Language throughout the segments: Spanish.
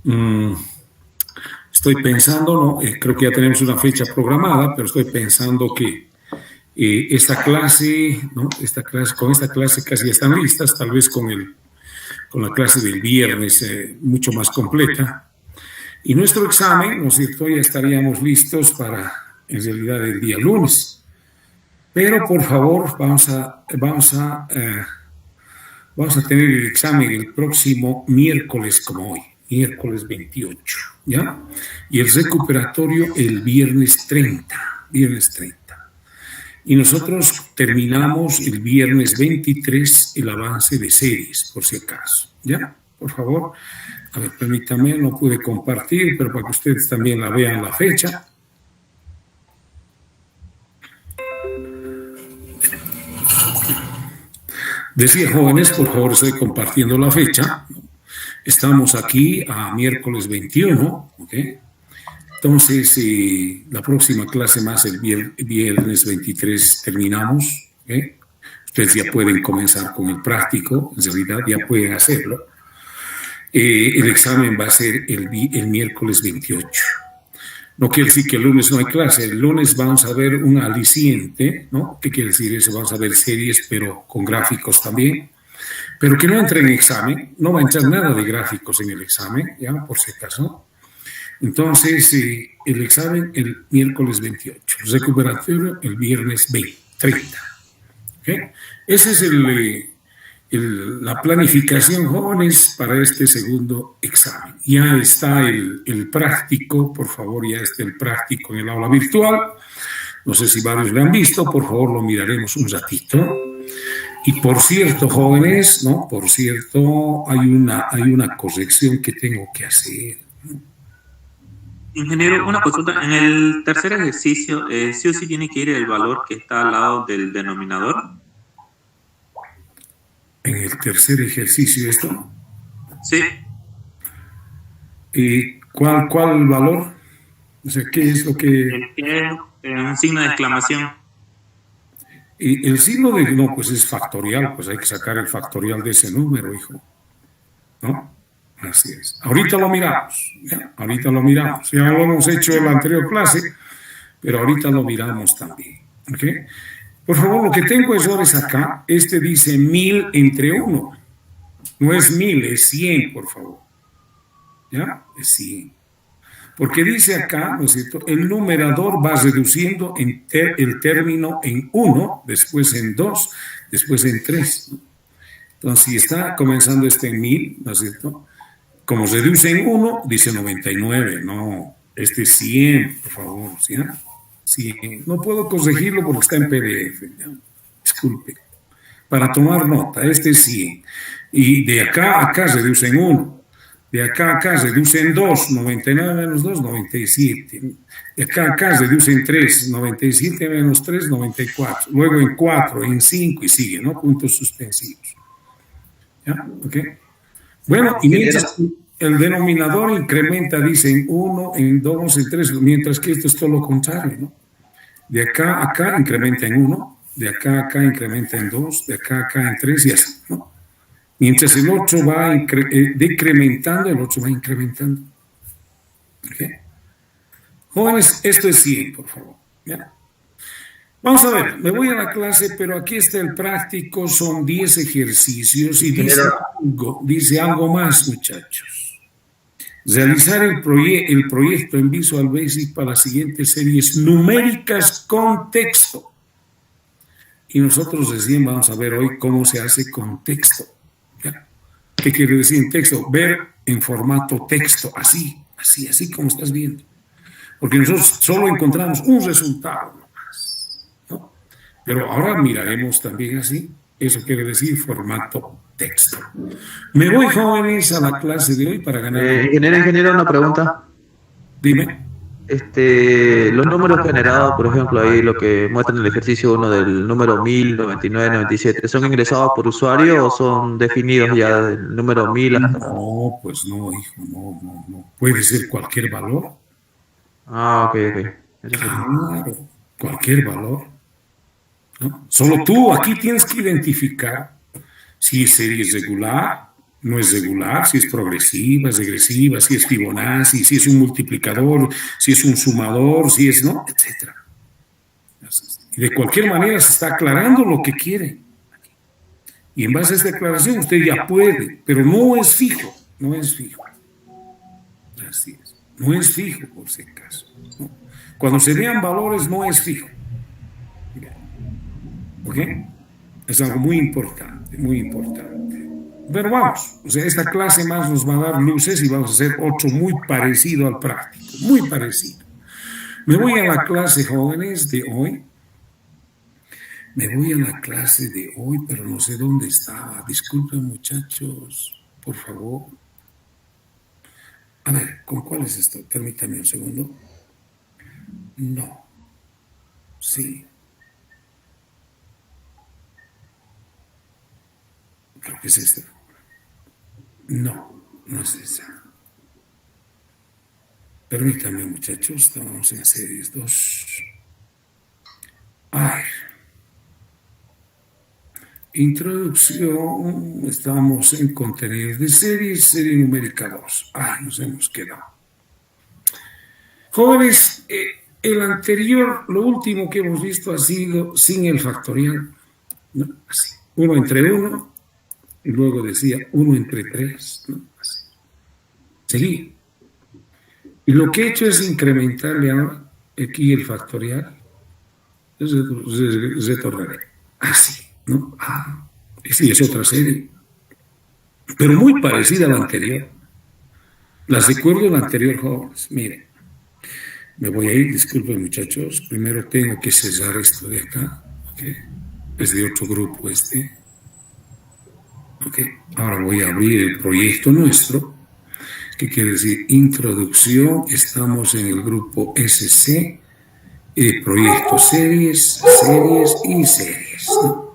Mm, Estoy pensando, no, creo que ya tenemos una fecha programada, pero estoy pensando que esta clase, ¿no? Con esta clase casi ya están listas, tal vez con la clase del viernes mucho más completa. Y nuestro examen, ¿no es cierto? Ya estaríamos listos para, en realidad, el día lunes. Pero por favor, vamos a tener el examen el próximo miércoles como hoy, miércoles 28, ¿ya? Y el recuperatorio el viernes 30. Y nosotros terminamos el viernes 23 el avance de series, por si acaso, ¿ya? Por favor, a ver, permítame, no pude compartir, pero para que ustedes también la vean la fecha. Decía, jóvenes, por favor, estoy compartiendo la fecha. Estamos aquí a miércoles 21, ¿ok? Entonces, la próxima clase más el viernes 23 terminamos, ¿ok? Ustedes ya pueden comenzar con el práctico, en realidad ya pueden hacerlo. El examen va a ser el miércoles 28. No quiere decir que el lunes no hay clase. El lunes vamos a ver un aliciente, ¿no? ¿Qué quiere decir eso? Vamos a ver series, pero con gráficos también. Pero que no entre en examen. No va a entrar nada de gráficos en el examen, ¿ya? Por si acaso. Entonces, el examen el miércoles 28. Recuperatorio el viernes 30. ¿Okay? Esa es la planificación, jóvenes, para este segundo examen. Ya está el práctico, por favor, ya está el práctico en el aula virtual. No sé si varios lo han visto, por favor, lo miraremos un ratito. Y por cierto, jóvenes, ¿no? Por cierto, hay una corrección que tengo que hacer. Ingeniero, una consulta. En el tercer ejercicio, sí o sí tiene que ir el valor que está al lado del denominador. En el tercer ejercicio, ¿esto? Sí. ¿Y cuál valor? O sea, ¿qué es lo que...? Un signo de exclamación. Y el signo de... No, pues es factorial, pues hay que sacar el factorial de ese número, hijo. ¿No? Así es. Ahorita lo miramos, ¿ya? Ahorita lo miramos. Ya lo hemos hecho en la anterior clase, pero ahorita lo miramos también. ¿Ok? Por favor, lo que tengo es acá. Este dice 1000 entre 1. No es 1000, es 100, por favor. ¿Ya? Es 100. Porque dice acá, ¿no es cierto? El numerador va reduciendo el término en 1, después en 2, después en 3. Entonces, si está comenzando este en 1000, ¿no es cierto? Como reduce en 1, dice 99. No, este es 100, por favor. ¿Sí? 100. No puedo corregirlo porque está en PDF. ¿Ya? Disculpe. Para tomar nota, este es 100. Y de acá a acá reduce en 1. De acá a acá reduce en 2, 99 menos 2, 97. De acá a acá reduce en 3, 97 menos 3, 94. Luego en 4, en 5 y sigue, ¿no? Puntos suspensivos. ¿Ya? ¿Ok? Bueno, y mientras el denominador incrementa, dice en 1, en 2, en 3, mientras que esto es todo lo contrario, ¿no? De acá a acá incrementa en 1, de acá a acá incrementa en 2, de acá a acá en 3 y así, ¿no? Mientras el 8 va decrementando, el 8 va incrementando. ¿Okay? Jóvenes, esto es 100, por favor. ¿Ya? Vamos a ver, me voy a la clase, pero aquí está el práctico, son 10 ejercicios y dice algo más, muchachos. Realizar el proyecto en Visual Basic para las siguientes series numéricas con texto. Y nosotros recién vamos a ver hoy cómo se hace con texto. ¿Ya? ¿Qué quiere decir en texto? Ver en formato texto, así como estás viendo. Porque nosotros solo encontramos un resultado nomás, ¿no? Pero ahora miraremos también así. Eso quiere decir formato texto. Me voy, jóvenes, a la clase de hoy para ganar. Ingeniero, una pregunta. Dime. Los números generados, por ejemplo, ahí lo que muestra en el ejercicio 1 del número 1000, 99, 97, ¿son ingresados por usuario o son definidos ya del número 1000 hasta...? No, pues no, hijo, no. Puede ser cualquier valor. Ah, ok. Claro, cualquier valor, ¿no? Solo tú aquí tienes que identificar si es serie regular, No es regular, si es progresiva, es regresiva, si es Fibonacci, si es un multiplicador, si es un sumador, si es no, etc. Y de cualquier manera se está aclarando lo que quiere. Y en base a esta declaración usted ya puede, pero no es fijo, no es fijo. Así es. No es fijo, por si acaso, ¿no? Cuando se vean valores, no es fijo. ¿Ok? Es algo muy importante, muy importante. Pero vamos, o sea, esta clase más nos va a dar luces y vamos a hacer otro muy parecido al práctico, muy parecido. Me voy a la clase, jóvenes, de hoy. Me voy a la clase de hoy, pero no sé dónde estaba. Disculpen, muchachos, por favor. A ver, ¿con cuál es esto? Permítame un segundo. No. Sí. Creo que es esta. No, no es esa. Permítame, muchachos, estamos en series 2. Ay. Introducción, estamos en contenidos de series, serie numérica 2. Ay, nos hemos quedado. Jóvenes, el anterior, lo último que hemos visto ha sido sin el factorial, ¿no? Así, 1 entre 1, y luego decía 1 entre 3, ¿no? Así. Seguí. Y lo que he hecho es incrementarle ahora aquí el factorial. Retornaré. Así, ¿no? Ah, sí, es otra serie. Pero muy parecida a la anterior. Las recuerdo en la anterior, jóvenes. Miren. Me voy a ir, disculpen, muchachos. Primero tengo que cesar esto de acá. ¿Okay? Es de otro grupo este. ¿Okay? Ahora voy a abrir el proyecto nuestro. ¿Qué quiere decir? Introducción. Estamos en el grupo SC. Proyecto series, series y series, ¿no?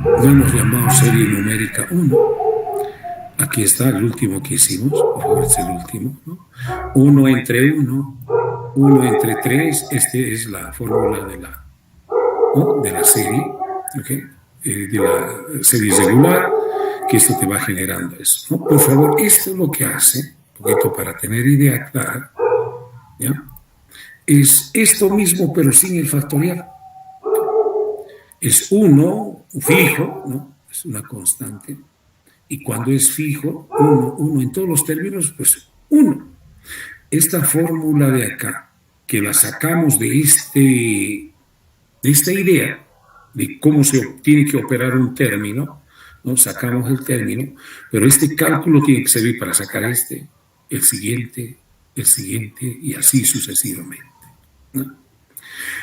Lo hemos llamado serie numérica 1. Aquí está el último que hicimos, por favor, es el último, ¿no? 1 entre 1, 1 entre 3, esta es la fórmula de la, ¿no? De la serie, ¿okay? De la serie regular, que esto te va generando eso, ¿no? Por favor, esto es lo que hace, un poquito para tener idea clara, ¿ya? Es esto mismo, pero sin el factorial. Es 1 fijo, ¿no? Es una constante. Y cuando es fijo, 1 en todos los términos, pues 1. Esta fórmula de acá, que la sacamos de esta idea de cómo se tiene que operar un término, ¿no? Sacamos el término, pero este cálculo tiene que servir para sacar el siguiente, y así sucesivamente, ¿no?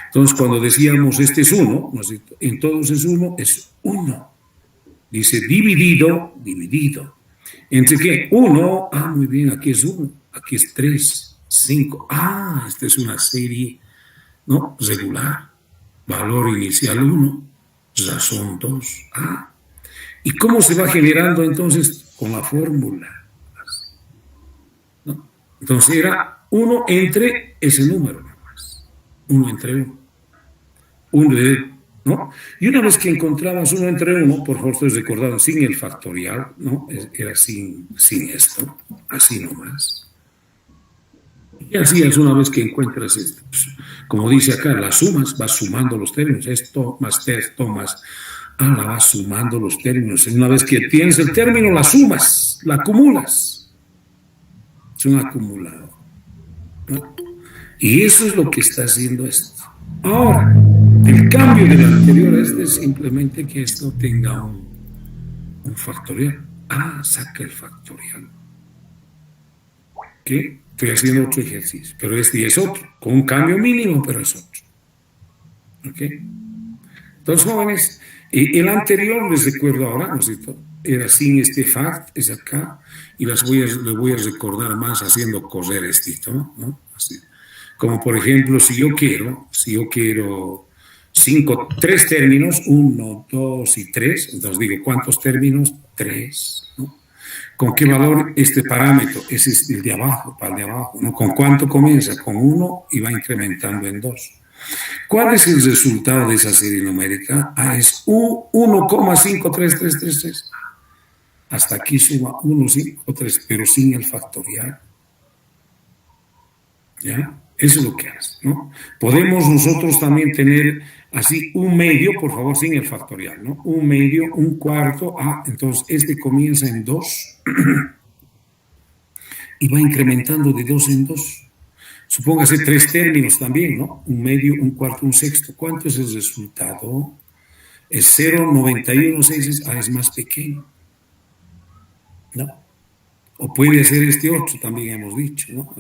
Entonces, cuando decíamos este es 1, en todos es 1, es 1. Dice dividido. ¿Entre qué? 1. Ah, muy bien, aquí es 1. Aquí es 3, 5. Ah, esta es una serie, ¿no? Regular. Valor inicial 1, razón 2. Ah. ¿Y cómo se va generando entonces? Con la fórmula, ¿no? Entonces era 1 entre ese número, nomás. 1 entre 1. 1 de, ¿no? Y una vez que encontramos 1 entre 1, por favor, ustedes recordaron, sin el factorial, ¿no? Era sin esto, así nomás. Y así es una vez que encuentras esto. Pues, como dice acá, las sumas, vas sumando los términos, esto más esto más, la vas sumando los términos. Y una vez que tienes el término, la sumas, la acumulas. Es un acumulador, ¿no? Y eso es lo que está haciendo esto. Ahora, el cambio del anterior a este es simplemente que esto tenga un factorial. Saca el factorial. ¿Qué? Estoy haciendo otro ejercicio, pero este es otro, con un cambio mínimo, pero es otro. ¿Ok? Entonces, jóvenes, el anterior, les recuerdo ahora, ¿no es cierto? Era sin este fact, es acá, y les voy a recordar más haciendo correr esto, ¿no? Así. Como por ejemplo, si yo quiero 3 términos, 1, 2 y 3, entonces digo, ¿cuántos términos? 3, ¿no? ¿Con qué valor este parámetro? Ese es el de abajo, para el de abajo, ¿no? ¿Con cuánto comienza? Con 1 y va incrementando en 2. ¿Cuál es el resultado de esa serie numérica? Es U1,53333. Hasta aquí suma 1,53, pero sin el factorial. ¿Ya? Eso es lo que hace, ¿no? Podemos nosotros también tener así un medio, por favor, sin el factorial, ¿no? Un medio, un cuarto, entonces este comienza en 2 y va incrementando de 2 en 2. Supóngase 3 términos también, ¿no? Un medio, un cuarto, un sexto. ¿Cuánto es el resultado? Es 0,9166, es más pequeño, ¿no? O puede ser este 8, también hemos dicho, ¿no?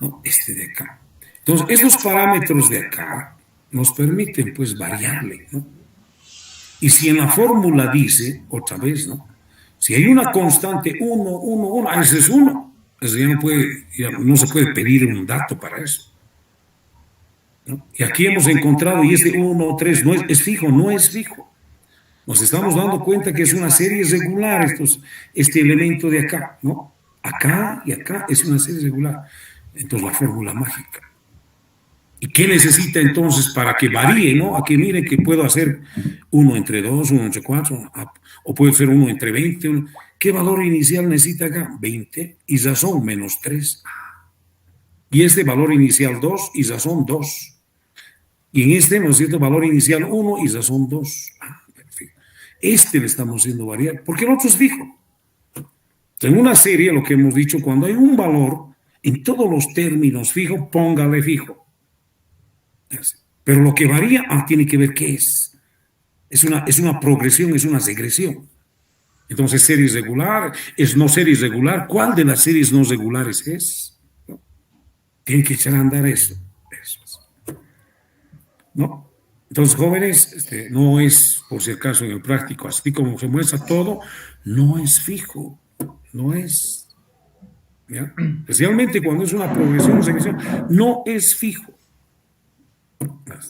¿No? Este de acá. Entonces, estos parámetros de acá nos permiten, pues, variarle, ¿no? Y si en la fórmula dice, otra vez, ¿no? Si hay una constante 1, 1, 1, ese es 1. Eso ya no se puede pedir un dato para eso, ¿no? Y aquí hemos encontrado, y este 1, 3, no es fijo, no es fijo. Nos estamos dando cuenta que es una serie regular, este elemento de acá, ¿no? Acá y acá es una serie regular. Entonces, la fórmula mágica. ¿Y qué necesita entonces para que varíe, ¿no? A que mire que puedo hacer 1 entre 2, 1 entre 4, o puede ser 1 entre 20. ¿Qué valor inicial necesita acá? 20, y ya son menos 3. Y este valor inicial 2, y ya son 2. Y en este, ¿no es cierto? Valor inicial 1, y ya son 2. Perfecto. Este le estamos haciendo variar, porque el otro es fijo. En una serie, lo que hemos dicho, cuando hay un valor, en todos los términos fijo, póngale fijo. Pero lo que varía, tiene que ver qué es. Es una progresión, es una segresión. Entonces, serie regular, es no serie regular. ¿Cuál de las series no regulares es? ¿No? Tienen que echar a andar eso. ¿No? Entonces, jóvenes, no es, por si acaso, en el práctico, así como se muestra todo, no es fijo. No es. ¿Ya? Especialmente cuando es una progresión o segresión, no es fijo.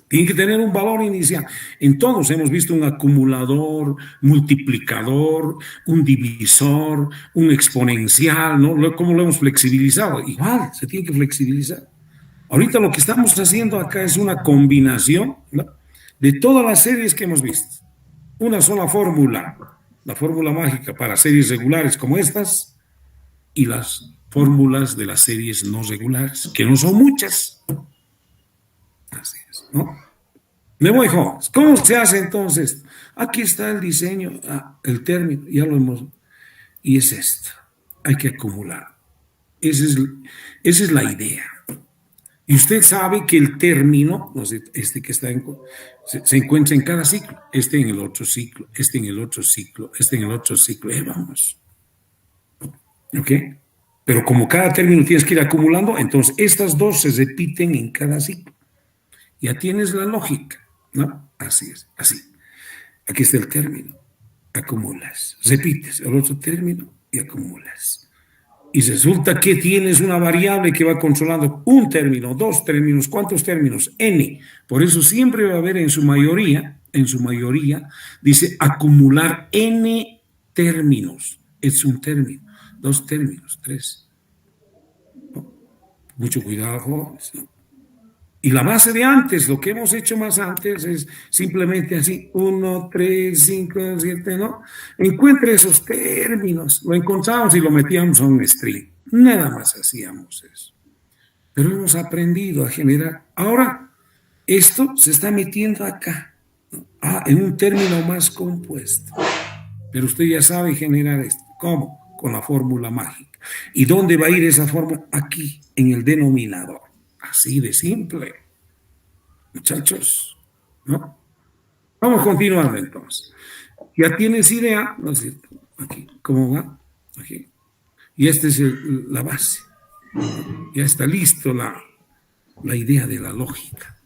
Tiene que tener un valor inicial. En todos hemos visto un acumulador, multiplicador, un divisor, un exponencial, ¿no? ¿Cómo lo hemos flexibilizado? Igual, se tiene que flexibilizar. Ahorita lo que estamos haciendo acá es una combinación, ¿no?, de todas las series que hemos visto. Una sola fórmula, la fórmula mágica para series regulares como estas y las fórmulas de las series no regulares, que no son muchas. Así es, ¿no? Me voy, jóvenes. ¿Cómo se hace entonces? Aquí está el diseño, el término, ya lo hemos. Y es esto. Hay que acumular. Esa es la idea. Y usted sabe que el término, que está se encuentra en cada ciclo. Este en el otro ciclo, este en el otro ciclo, este en el otro ciclo. Vamos. ¿Ok? Pero como cada término tienes que ir acumulando, entonces estas dos se repiten en cada ciclo. Ya tienes la lógica, ¿no? Así es, así. Aquí está el término. Acumulas. Repites el otro término y acumulas. Y resulta que tienes una variable que va controlando un término, dos términos, ¿cuántos términos? N. Por eso siempre va a haber en su mayoría, dice acumular N términos. Es un término, dos términos, tres. ¿No? Mucho cuidado, jóvenes, ¿no? Y la base de antes, lo que hemos hecho más antes es simplemente así, 1, 3, 5, 7, ¿no? Encuentre esos términos, lo encontramos y lo metíamos a un string. Nada más hacíamos eso. Pero hemos aprendido a generar. Ahora, esto se está metiendo acá, ¿no? En un término más compuesto. Pero usted ya sabe generar esto. ¿Cómo? Con la fórmula mágica. ¿Y dónde va a ir esa fórmula? Aquí, en el denominador. Así de simple, muchachos, ¿no? Vamos continuando entonces. Ya tienes idea, ¿no es cierto? Aquí, ¿cómo va? Aquí. Y esta es la base. Ya está listo la idea de la lógica.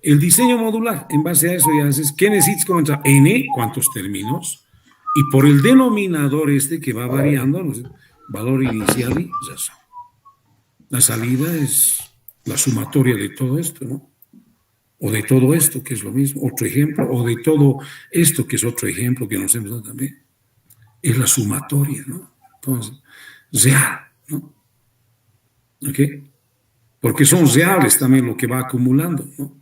El diseño modular, en base a eso ya haces, ¿qué necesitas comenzar? N, ¿cuántos términos? Y por el denominador que va variando, ¿no es cierto?, valor inicial y razón. La salida es la sumatoria de todo esto, ¿no? O de todo esto, que es lo mismo, otro ejemplo, o de todo esto, que es otro ejemplo que nos hemos dado también. Es la sumatoria, ¿no? Entonces, real, ¿no? ¿Ok? porque son reales también lo que va acumulando, ¿no?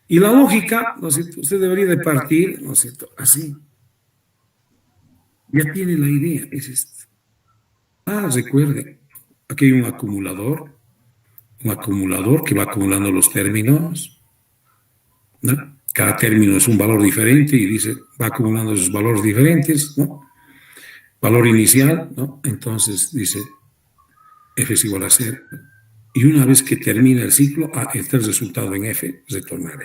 Y la lógica, ¿no es cierto? Usted debería de partir, ¿no es cierto? Así. Ya tiene la idea, es esto. Recuerde, aquí hay un acumulador que va acumulando los términos, ¿no? Cada término es un valor diferente y dice, va acumulando esos valores diferentes, ¿no? Valor inicial, ¿no? Entonces dice, F es igual a 0. Y una vez que termina el ciclo, está el resultado en F, retornar F.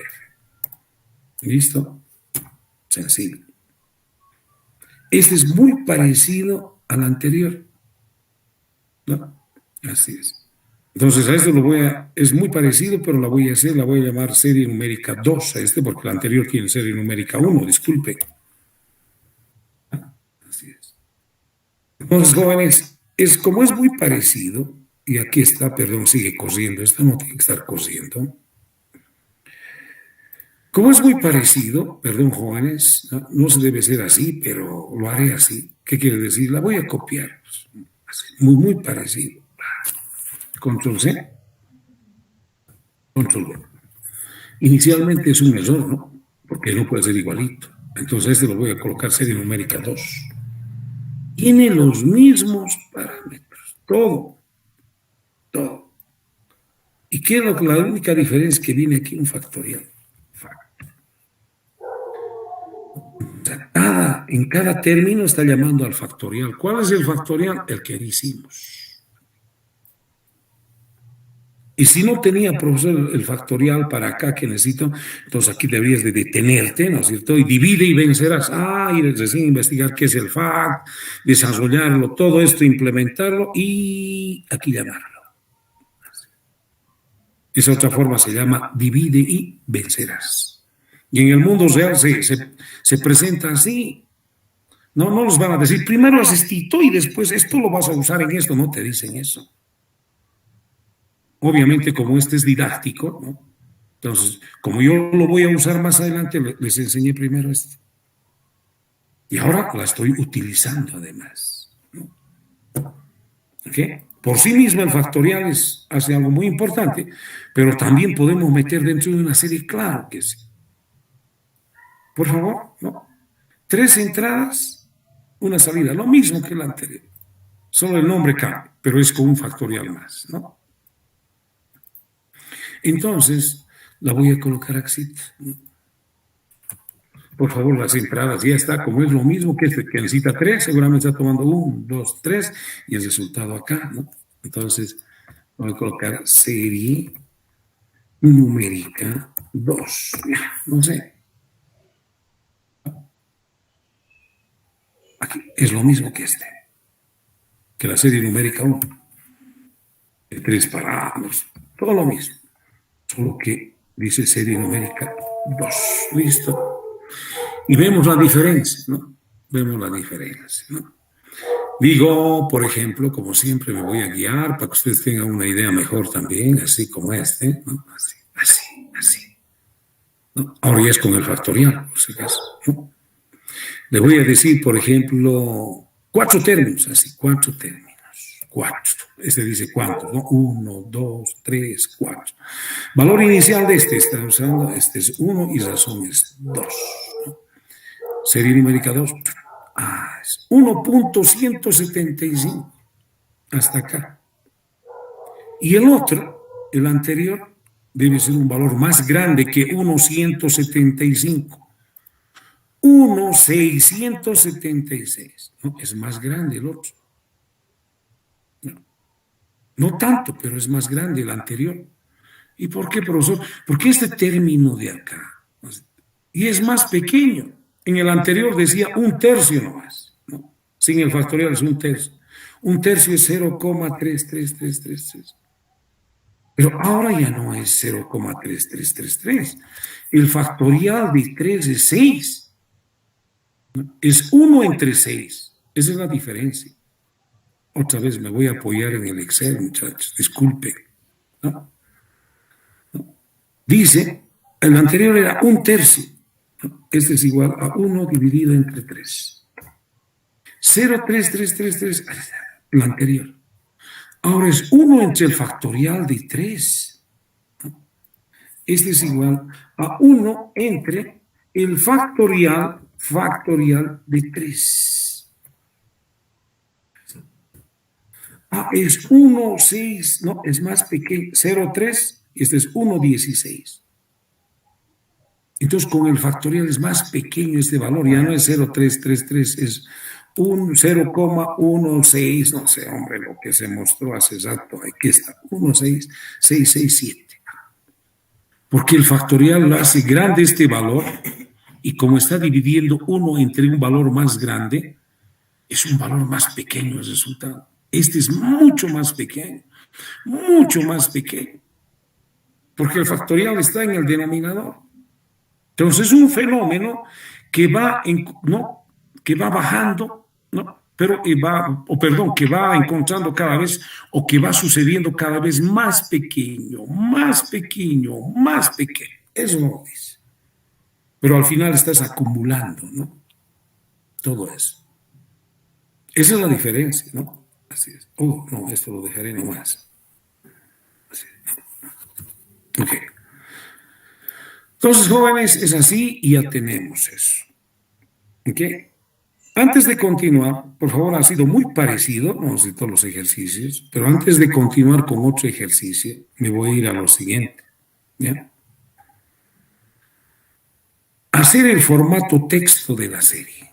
¿Listo? Sencillo. Este es muy parecido al anterior, ¿no? Así es. Entonces a esto es muy parecido, pero la voy a llamar serie numérica 2 a este, porque la anterior tiene serie numérica 1, disculpe. Así es. Entonces, jóvenes, como es muy parecido, y aquí está, perdón, sigue cosiendo, esto no tiene que estar cosiendo. Como es muy parecido, perdón, jóvenes, no se debe ser así, pero lo haré así. ¿Qué quiere decir? La voy a copiar. Así, muy parecido. Control C, Control V. Inicialmente es un error, ¿no? Porque no puede ser igualito. Entonces este lo voy a colocar serie numérica 2. Tiene los mismos parámetros, todo. ¿Y qué es la única diferencia que viene aquí? Un factorial. En cada término está llamando al factorial. ¿Cuál es el factorial? El que hicimos. Y si no tenía, profesor, el factorial para acá que necesito, entonces aquí deberías de detenerte, ¿no es cierto? Y divide y vencerás. Y recién investigar qué es el fact, desarrollarlo, todo esto, implementarlo y aquí llamarlo. Esa otra forma se llama divide y vencerás. Y en el mundo real se presenta así. No nos van a decir, primero haz esto y después esto lo vas a usar en esto. No te dicen eso. Obviamente, como este es didáctico, ¿no? Entonces, como yo lo voy a usar más adelante, les enseñé primero esto. Y ahora la estoy utilizando además, ¿no? ¿Okay? Por sí mismo el factorial hace algo muy importante, pero también podemos meter dentro de una serie, claro que sí. Por favor, ¿no? 3 entradas, una salida, lo mismo que la anterior. Solo el nombre cambia, pero es con un factorial más, ¿no? Entonces, la voy a colocar así. Por favor, las entradas ya está, como es lo mismo que este que necesita 3, seguramente está tomando 1, 2, 3 y el resultado acá, ¿no? Entonces, voy a colocar serie numérica 2. No sé. Aquí es lo mismo que que la serie numérica 1. De 3 parámetros, todo lo mismo. Solo que dice serie numérica 2. Listo. Y vemos la diferencia, ¿no? Vemos la diferencia, ¿no? Digo, por ejemplo, como siempre me voy a guiar para que ustedes tengan una idea mejor también, así como este, ¿no? Así. ¿No? Ahora ya es con el factorial, por si acaso, ¿no? Le voy a decir, por ejemplo, 4 términos, así, 4 términos. 4. Este dice cuántos, ¿no? 1, 2, 3, 4. Valor inicial de está usando, este es 1 y razón es 2. ¿No? Serie numérica 2. Es 1.175. Hasta acá. Y el otro, el anterior, debe ser un valor más grande que 1.175. 1.676. ¿No? Es más grande el otro. No tanto, pero es más grande el anterior. ¿Y por qué, profesor? Porque este término de acá, y es más pequeño. En el anterior decía 1/3 nomás, ¿no? Sin el factorial es 1/3. 1/3 es 0,33333. Pero ahora ya no es 0,3333. El factorial de 3 es 6. Es 1 entre 6. Esa es la diferencia. Otra vez me voy a apoyar en el Excel, muchachos. Disculpen. ¿No? Dice, el anterior era 1/3. ¿No? Este es igual a 1 dividido entre 3. 0,3333. El anterior. Ahora es 1 entre el factorial de 3. Este es igual a 1 entre el factorial de 3. Es 1, 6, no, es más pequeño, 0, 3, y este es 1, 16. Entonces, con el factorial es más pequeño este valor, ya no es 0,333, es un 0,16, no sé, hombre, lo que se mostró hace exacto, aquí está, 1,6667. Porque el factorial lo hace grande este valor, y como está dividiendo 1 entre un valor más grande, es un valor más pequeño el resultado. Este es mucho más pequeño, porque el factorial está en el denominador. Entonces es un fenómeno que va, ¿no? que va bajando, ¿no? Pero que va encontrando cada vez, o que va sucediendo cada vez más pequeño. Eso no es. Pero al final estás acumulando, ¿no? Todo eso. Esa es la diferencia, ¿no? Así es. No, esto lo dejaré nomás. Así es. Ok. Entonces, jóvenes, es así y ya tenemos eso. ¿Ok? Antes de continuar, por favor, ha sido muy parecido, no sé todos los ejercicios, pero antes de continuar con otro ejercicio, me voy a ir a lo siguiente. ¿Ya? Hacer el formato texto de la serie.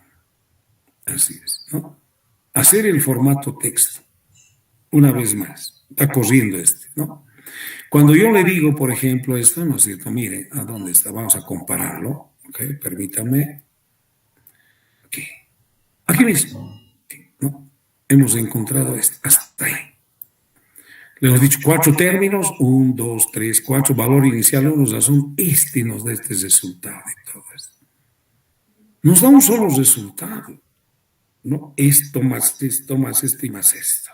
Así es, ¿no? Hacer el formato texto. Una vez más. Está corriendo ¿no? Cuando yo le digo, por ejemplo, esto, ¿no es cierto? Mire, ¿a dónde está? Vamos a compararlo. ¿Ok? Permítame. Aquí. Aquí mismo. ¿No? Hemos encontrado esto. Hasta ahí. Le hemos dicho 4 términos. 1, 2, 3, 4. Valor inicial 1. Razón. Nos da este resultado y todo esto. Nos da un solo resultado. ¿No? Esto más esto más esto y más esto.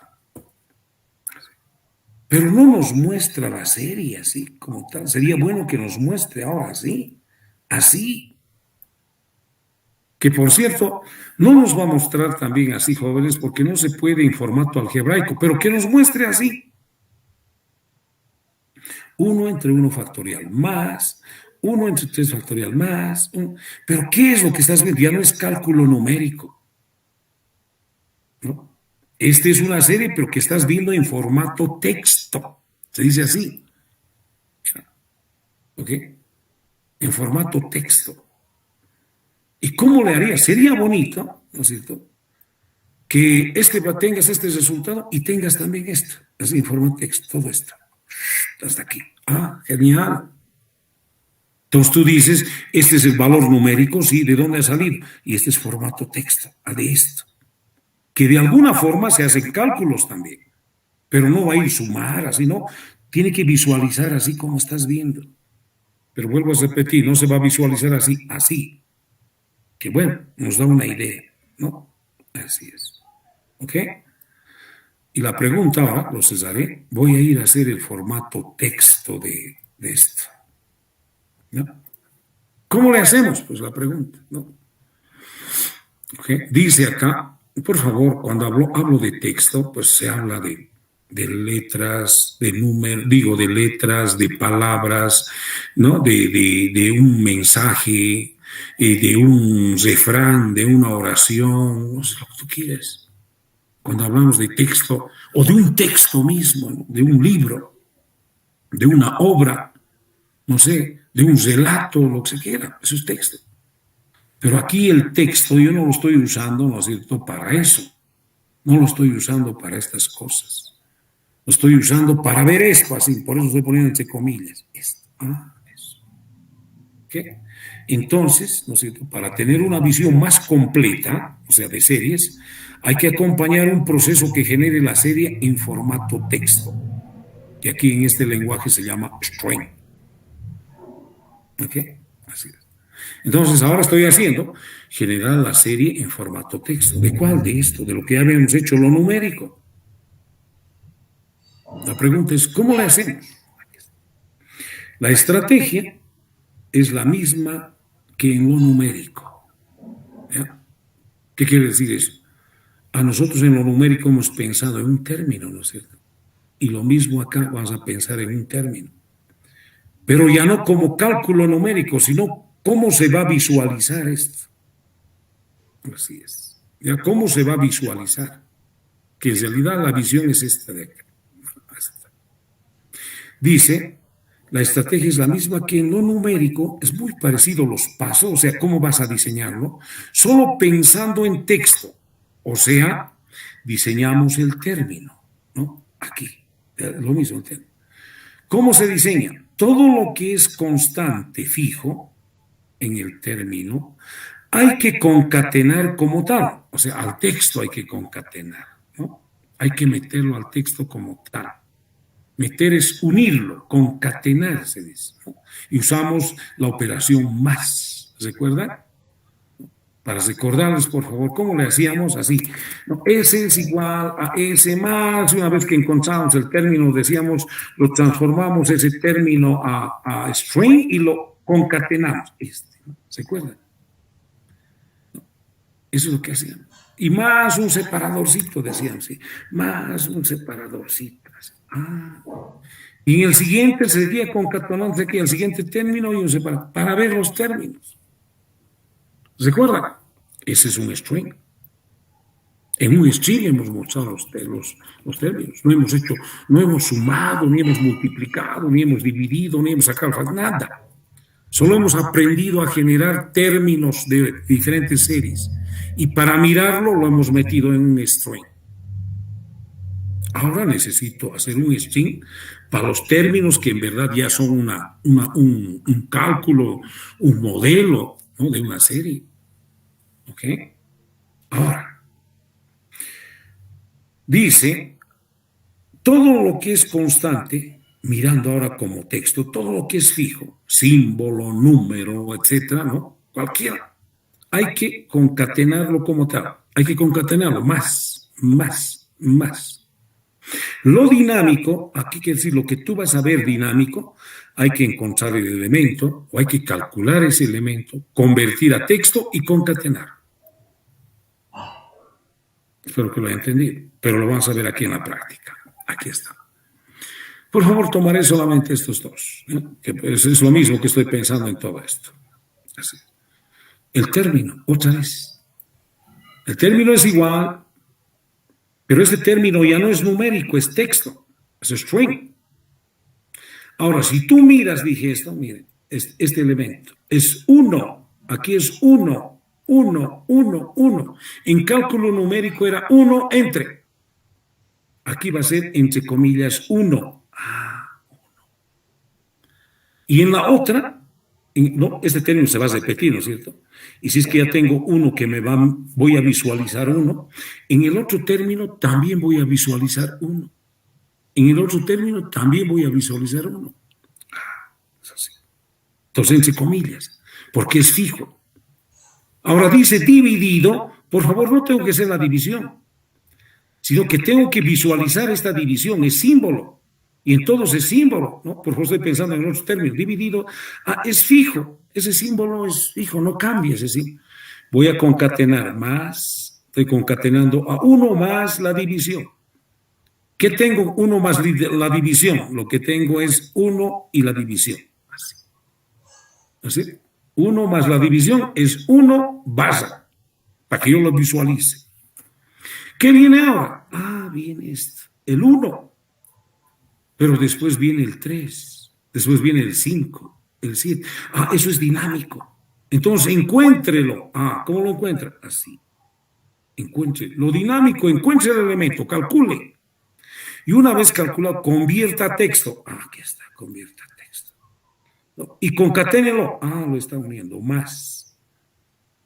Pero no nos muestra la serie así como tal. Sería bueno que nos muestre ahora así. Que por cierto, no nos va a mostrar también así, jóvenes, porque no se puede en formato algebraico, pero que nos muestre así. 1 entre 1 factorial más, 1 entre 3 factorial más. Pero ¿qué es lo que estás viendo? Ya no es cálculo numérico, ¿no? Esta es una serie, pero que estás viendo en formato texto. Se dice así. ¿Ok? En formato texto. ¿Y cómo le haría? Sería bonito, ¿no es cierto?, que tengas este resultado y tengas también esto. Así en formato texto, todo esto. Hasta aquí. Genial. Entonces tú dices, este es el valor numérico, sí, ¿de dónde ha salido? Y este es formato texto, de esto. Que de alguna forma se hacen cálculos también, pero no va a ir sumar, así, no. Tiene que visualizar así como estás viendo. Pero vuelvo a repetir, no se va a visualizar así. Que bueno, nos da una idea, ¿no? Así es. ¿Ok? Y la pregunta ahora, lo cesaré, voy a ir a hacer el formato texto de esto. ¿No? ¿Cómo le hacemos? Pues la pregunta, ¿no? ¿Okay? Dice acá, por favor, cuando hablo de texto, pues se habla de letras, de números, de letras, de palabras, ¿no? De un mensaje, de un refrán, de una oración, no sé lo que tú quieres. Cuando hablamos de texto, o de un texto mismo, ¿no? De un libro, de una obra, no sé, de un relato, lo que se quiera, eso es texto. Pero aquí el texto yo no lo estoy usando, ¿no es cierto?, para eso. No lo estoy usando para estas cosas. Lo estoy usando para ver esto, así, por eso estoy poniendo entre comillas. Esto. Eso. ¿Qué? Entonces, ¿no es cierto?, para tener una visión más completa, o sea, de series, hay que acompañar un proceso que genere la serie en formato texto. Y aquí en este lenguaje se llama string. ¿Ok? Así es. Entonces, ahora estoy haciendo generar la serie en formato texto. ¿De cuál? De esto, de lo que ya habíamos hecho, lo numérico. La pregunta es, ¿cómo le hacemos? La estrategia es la misma que en lo numérico. ¿Ya? ¿Qué quiere decir eso? A nosotros en lo numérico hemos pensado en un término, ¿no es cierto? Y lo mismo acá, vamos a pensar en un término. Pero ya no como cálculo numérico, sino cómo se va a visualizar esto. Así es. Ya cómo se va a visualizar. Que en realidad la visión es esta de acá. Dice, la estrategia es la misma que en lo numérico, es muy parecido a los pasos, o sea, cómo vas a diseñarlo, solo pensando en texto. O sea, diseñamos el término, ¿no? Aquí, lo mismo el término. ¿Cómo se diseña? Todo lo que es constante, fijo, en el término, hay que concatenar como tal. O sea, al texto hay que concatenar, ¿no? Hay que meterlo al texto como tal. Meter es unirlo, concatenar, se dice, ¿no? Y usamos la operación más. ¿Recuerdan? Para recordarles, por favor, ¿cómo le hacíamos? Así. ¿No? S es igual a S más. Una vez que encontramos el término, decíamos, lo transformamos ese término a string y lo concatenamos. ¿No? ¿Se acuerdan? ¿No? Eso es lo que hacíamos. Y más un separadorcito, decían, sí. Más un separadorcito. Ah. Y en el siguiente seguía concatenando aquí el siguiente término y un separador para ver los términos. ¿Recuerdan? Ese es un string. En un string hemos mostrado los términos. No hemos sumado, ni hemos multiplicado, ni hemos dividido, ni hemos sacado nada. Solo hemos aprendido a generar términos de diferentes series. Y para mirarlo lo hemos metido en un string. Ahora necesito hacer un string para los términos que en verdad ya son un cálculo, un modelo, ¿no? De una serie. ¿Ok? Ahora, dice, todo lo que es constante, mirando ahora como texto, todo lo que es fijo, símbolo, número, etcétera, ¿no? Cualquiera, hay que concatenarlo como tal, hay que concatenarlo más. Lo dinámico, aquí quiere decir lo que tú vas a ver dinámico, hay que encontrar el elemento, o hay que calcular ese elemento, convertir a texto y concatenar. Espero que lo haya entendido, pero lo vamos a ver aquí en la práctica. Aquí está. Por favor, tomaré solamente estos dos, ¿no? Que es lo mismo que estoy pensando en todo esto. Así. El término, otra vez. El término es igual, pero este término ya no es numérico, es texto, es string. Ahora, si tú miras, dije esto, miren, este elemento es 1, aquí es 1. En cálculo numérico era 1 entre. Aquí va a ser, entre comillas, 1. Y en la otra, no, este término se va a repetir, ¿no es cierto? Y si es que ya tengo uno que voy a visualizar 1, en el otro término también voy a visualizar 1. En el otro término también voy a visualizar 1. Es así. Entonces, entre comillas, porque es fijo. Ahora dice dividido, por favor, no tengo que hacer la división, sino que tengo que visualizar esta división, es símbolo, y en todos es símbolo, ¿no? Por favor, estoy pensando en otros términos, dividido, es fijo, ese símbolo es fijo, no cambia ese símbolo. Voy a concatenar más, estoy concatenando a 1 más la división. ¿Qué tengo 1 más la división? Lo que tengo es 1 y la división, así. ¿Así? 1 más la división es 1 base, para que yo lo visualice. ¿Qué viene ahora? Viene esto, el 1. Pero después viene el 3, después viene el 5, el 7. Eso es dinámico. Entonces, encuéntrelo. ¿Cómo lo encuentra? Así. Encuentre lo dinámico, encuentre el elemento, calcule. Y una vez calculado, convierta a texto. Aquí está, convierta a texto. Y concaténelo. Lo está uniendo, más.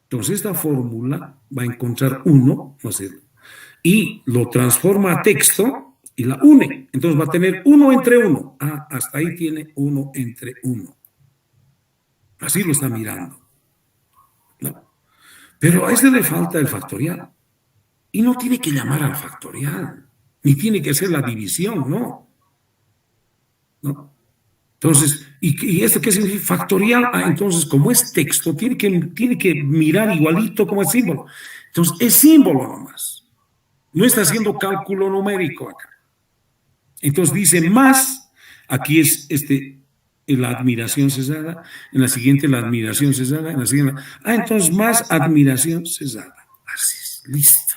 Entonces esta fórmula va a encontrar 1, ¿no es cierto? Y lo transforma a texto y la une. Entonces va a tener 1 entre 1. Hasta ahí tiene 1 entre 1. Así lo está mirando, ¿no? Pero a este le falta el factorial. Y no tiene que llamar al factorial, ni tiene que hacer la división, ¿no? Entonces, ¿y esto qué significa? Factorial. Entonces, como es texto, tiene que mirar igualito como el símbolo. Entonces, es símbolo nomás. No está haciendo cálculo numérico acá. Entonces dice más, aquí es la admiración cesada, en la siguiente la admiración cesada, en la siguiente, entonces más admiración cesada. Así es, listo.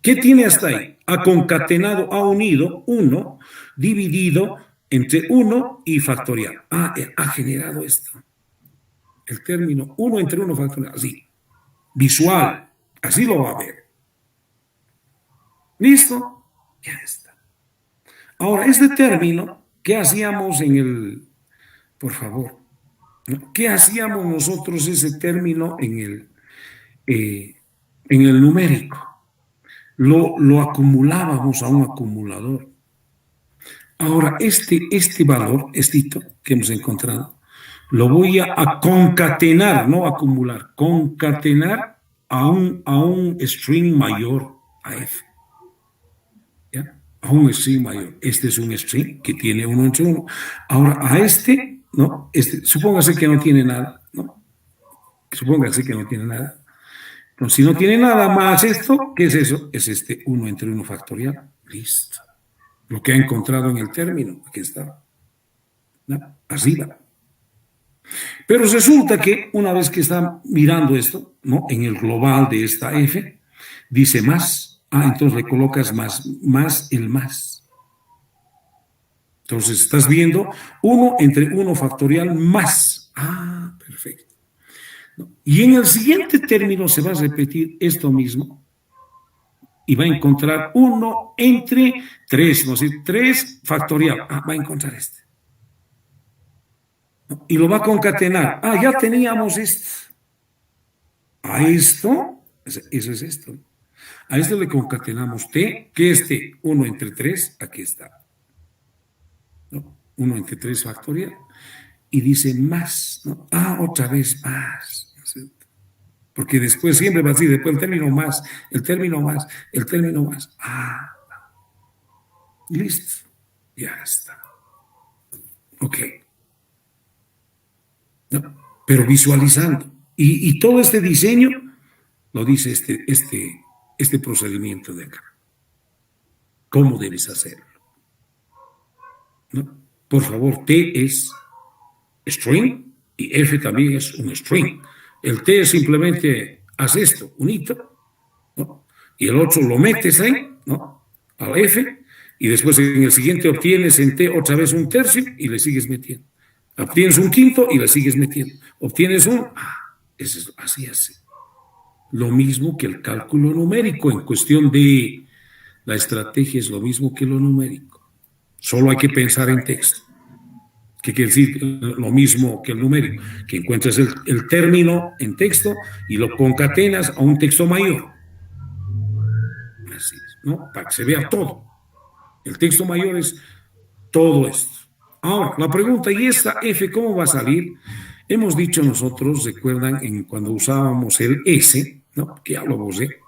¿Qué tiene hasta ahí? Ha concatenado, ha unido 1, dividido entre 1 y factorial. Ha generado esto. El término 1 entre 1 factorial, así. Visual, así lo va a ver. ¿Listo? Ya está. Ahora, este término, ¿qué hacíamos por favor? ¿No? ¿Qué hacíamos nosotros ese término en el numérico? Lo acumulábamos a un acumulador. Ahora, este valor, que hemos encontrado, lo voy a concatenar, no acumular, concatenar a un string mayor, a f. ¿Ya? A un string mayor. Este es un string que tiene 1 entre 1. Ahora, a ¿no? Supóngase que no tiene nada, ¿no? Supóngase que no tiene nada. Entonces, si no tiene nada más esto, ¿qué es eso? Es 1 entre 1 factorial. Listo. Lo que ha encontrado en el término. Aquí está. ¿No? Arriba. Pero resulta que una vez que está mirando esto, ¿no? En el global de esta f, dice más. Entonces le colocas más el más. Entonces estás viendo 1 entre 1 factorial más. Perfecto. Y en el siguiente término se va a repetir esto mismo y va a encontrar 1 entre 3, ¿no? Es decir, 3 factorial. Va a encontrar este. Y lo va a concatenar. Ya teníamos esto. A esto, eso es esto. A esto le concatenamos t, que es t, 1 entre 3, aquí está. 1 entre 3 factorial. Y dice más, ¿no? Otra vez más. Porque después siempre va a decir, después el término más, el término más, el término más. Listo. Ya está. Ok. ¿No? Pero visualizando. Y todo este diseño lo dice este procedimiento de acá. ¿Cómo debes hacerlo? ¿No? Por favor, T es string y F también es un string. El T es simplemente, haz esto, un hito, ¿no? Y el otro lo metes ahí, ¿no? Al F, y después en el siguiente obtienes en T otra vez un tercio y le sigues metiendo. Obtienes un quinto y le sigues metiendo. Obtienes así hace. Lo mismo que el cálculo numérico en cuestión de la estrategia es lo mismo que lo numérico. Solo hay que pensar en texto. ¿Qué quiere decir? Lo mismo que el numérico, que encuentras el término en texto y lo concatenas a un texto mayor. Así es, ¿no? Para que se vea todo. El texto mayor es todo esto. Ahora, la pregunta, ¿y esta F cómo va a salir? Hemos dicho nosotros, recuerdan, cuando usábamos el S, ¿no? Que ya lo borré.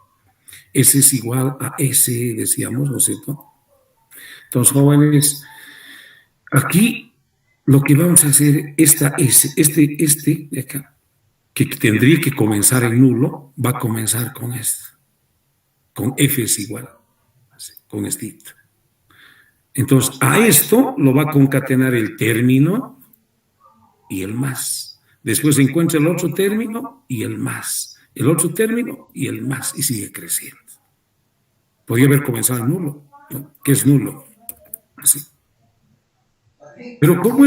S es igual a S, decíamos, ¿no es cierto? Entonces, jóvenes, aquí lo que vamos a hacer, esta S, este de acá, que tendría que comenzar en nulo, va a comenzar con esto. Con F es igual, así, con esto. Entonces, a esto lo va a concatenar el término y el más. Después se encuentra el otro término y el más. El otro término y el más. Y sigue creciendo. Podría haber comenzado en nulo, ¿no? ¿Qué es nulo? Así. Pero como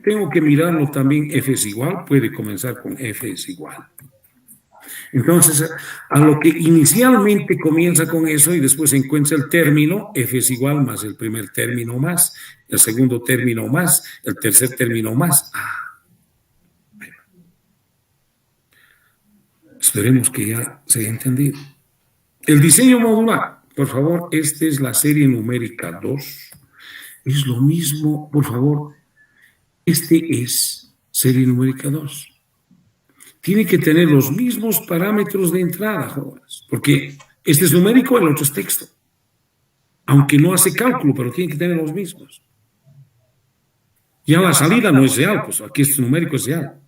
tengo que mirarlo también, F es igual, puede comenzar con F es igual. Entonces, a lo que inicialmente comienza con eso y después se encuentra el término, F es igual más el primer término más, el segundo término más, el tercer término más. Esperemos que ya se haya entendido. El diseño modular, por favor, esta es la serie numérica 2. Es lo mismo, por favor. Este es serie numérica 2. Tiene que tener los mismos parámetros de entrada, jóvenes, porque este es numérico, el otro es texto. Aunque no hace cálculo, pero tiene que tener los mismos. Ya la salida no es real, pues aquí este numérico es real.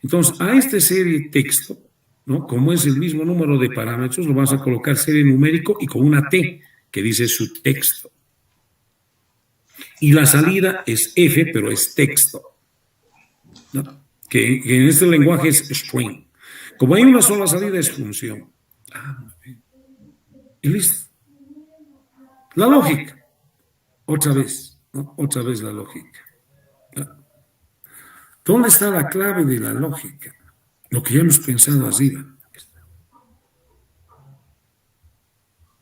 Entonces, a esta serie texto, ¿no? Como es el mismo número de parámetros, lo vamos a colocar serie numérico y con una T, que dice su texto. Y la salida es F, pero es texto, ¿no? Que en este lenguaje es string. Como hay una sola salida, es función. Y listo. La lógica. Otra vez, ¿no? Otra vez la lógica. ¿No? ¿Dónde está la clave de la lógica? Lo que ya hemos pensado arriba.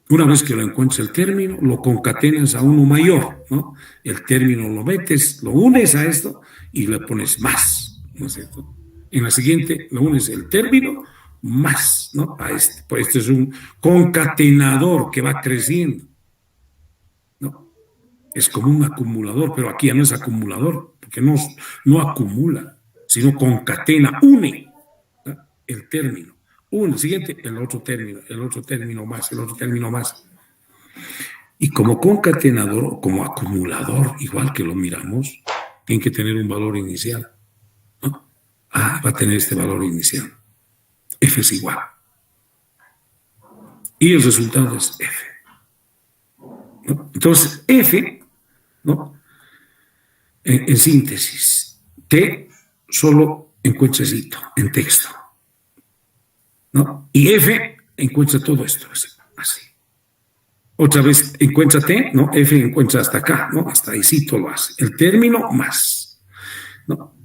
Una vez que lo encuentras el término, lo concatenas a uno mayor, ¿no? El término lo metes, lo unes a esto y le pones más, ¿no es cierto? En la siguiente lo unes el término más, ¿no? A este. Pues este es un concatenador que va creciendo, ¿no? Es como un acumulador, pero aquí ya no es acumulador, porque no acumula, sino concatena, une, ¿no? El término. Un siguiente, el otro término más, el otro término más. Y como concatenador o como acumulador, igual que lo miramos, tiene que tener un valor inicial, ¿no? Va a tener este valor inicial. F es igual. Y el resultado es F, ¿no? Entonces, F, ¿no? En síntesis, T solo encuentra cito en texto, ¿no? Y F encuentra todo esto, así. Otra vez encuentra T, ¿no? F encuentra hasta acá, ¿no? Hasta ahí cito lo hace. El término más, ¿no?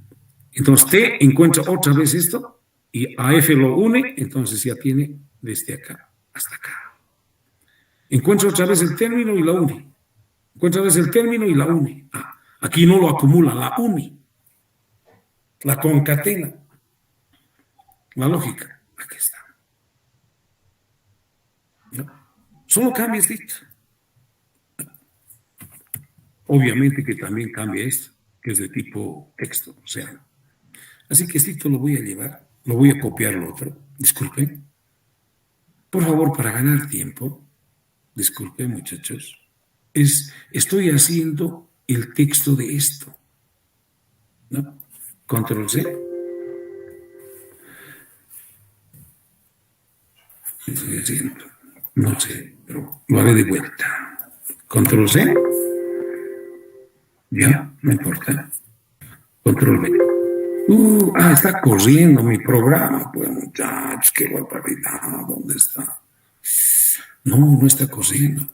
Entonces T encuentra otra vez esto y a F lo une, entonces ya tiene desde acá hasta acá. Encuentra otra vez el término y la une. Encuentra otra vez el término y la une. Aquí no lo acumula, la une. La concatena. La lógica. Aquí está. ¿No? Solo cambia esto. Obviamente que también cambia esto, que es de tipo texto. O sea, así que esto lo voy a llevar, lo voy a copiar lo otro. Disculpen. Por favor, para ganar tiempo, disculpen muchachos, estoy haciendo el texto de esto, ¿no? Control C. Estoy haciendo, no sé, pero lo haré de vuelta. Control C. Ya, no importa. Control V. Está corriendo mi programa, pues muchachos, qué barbaridad, ¿dónde está? No está corriendo.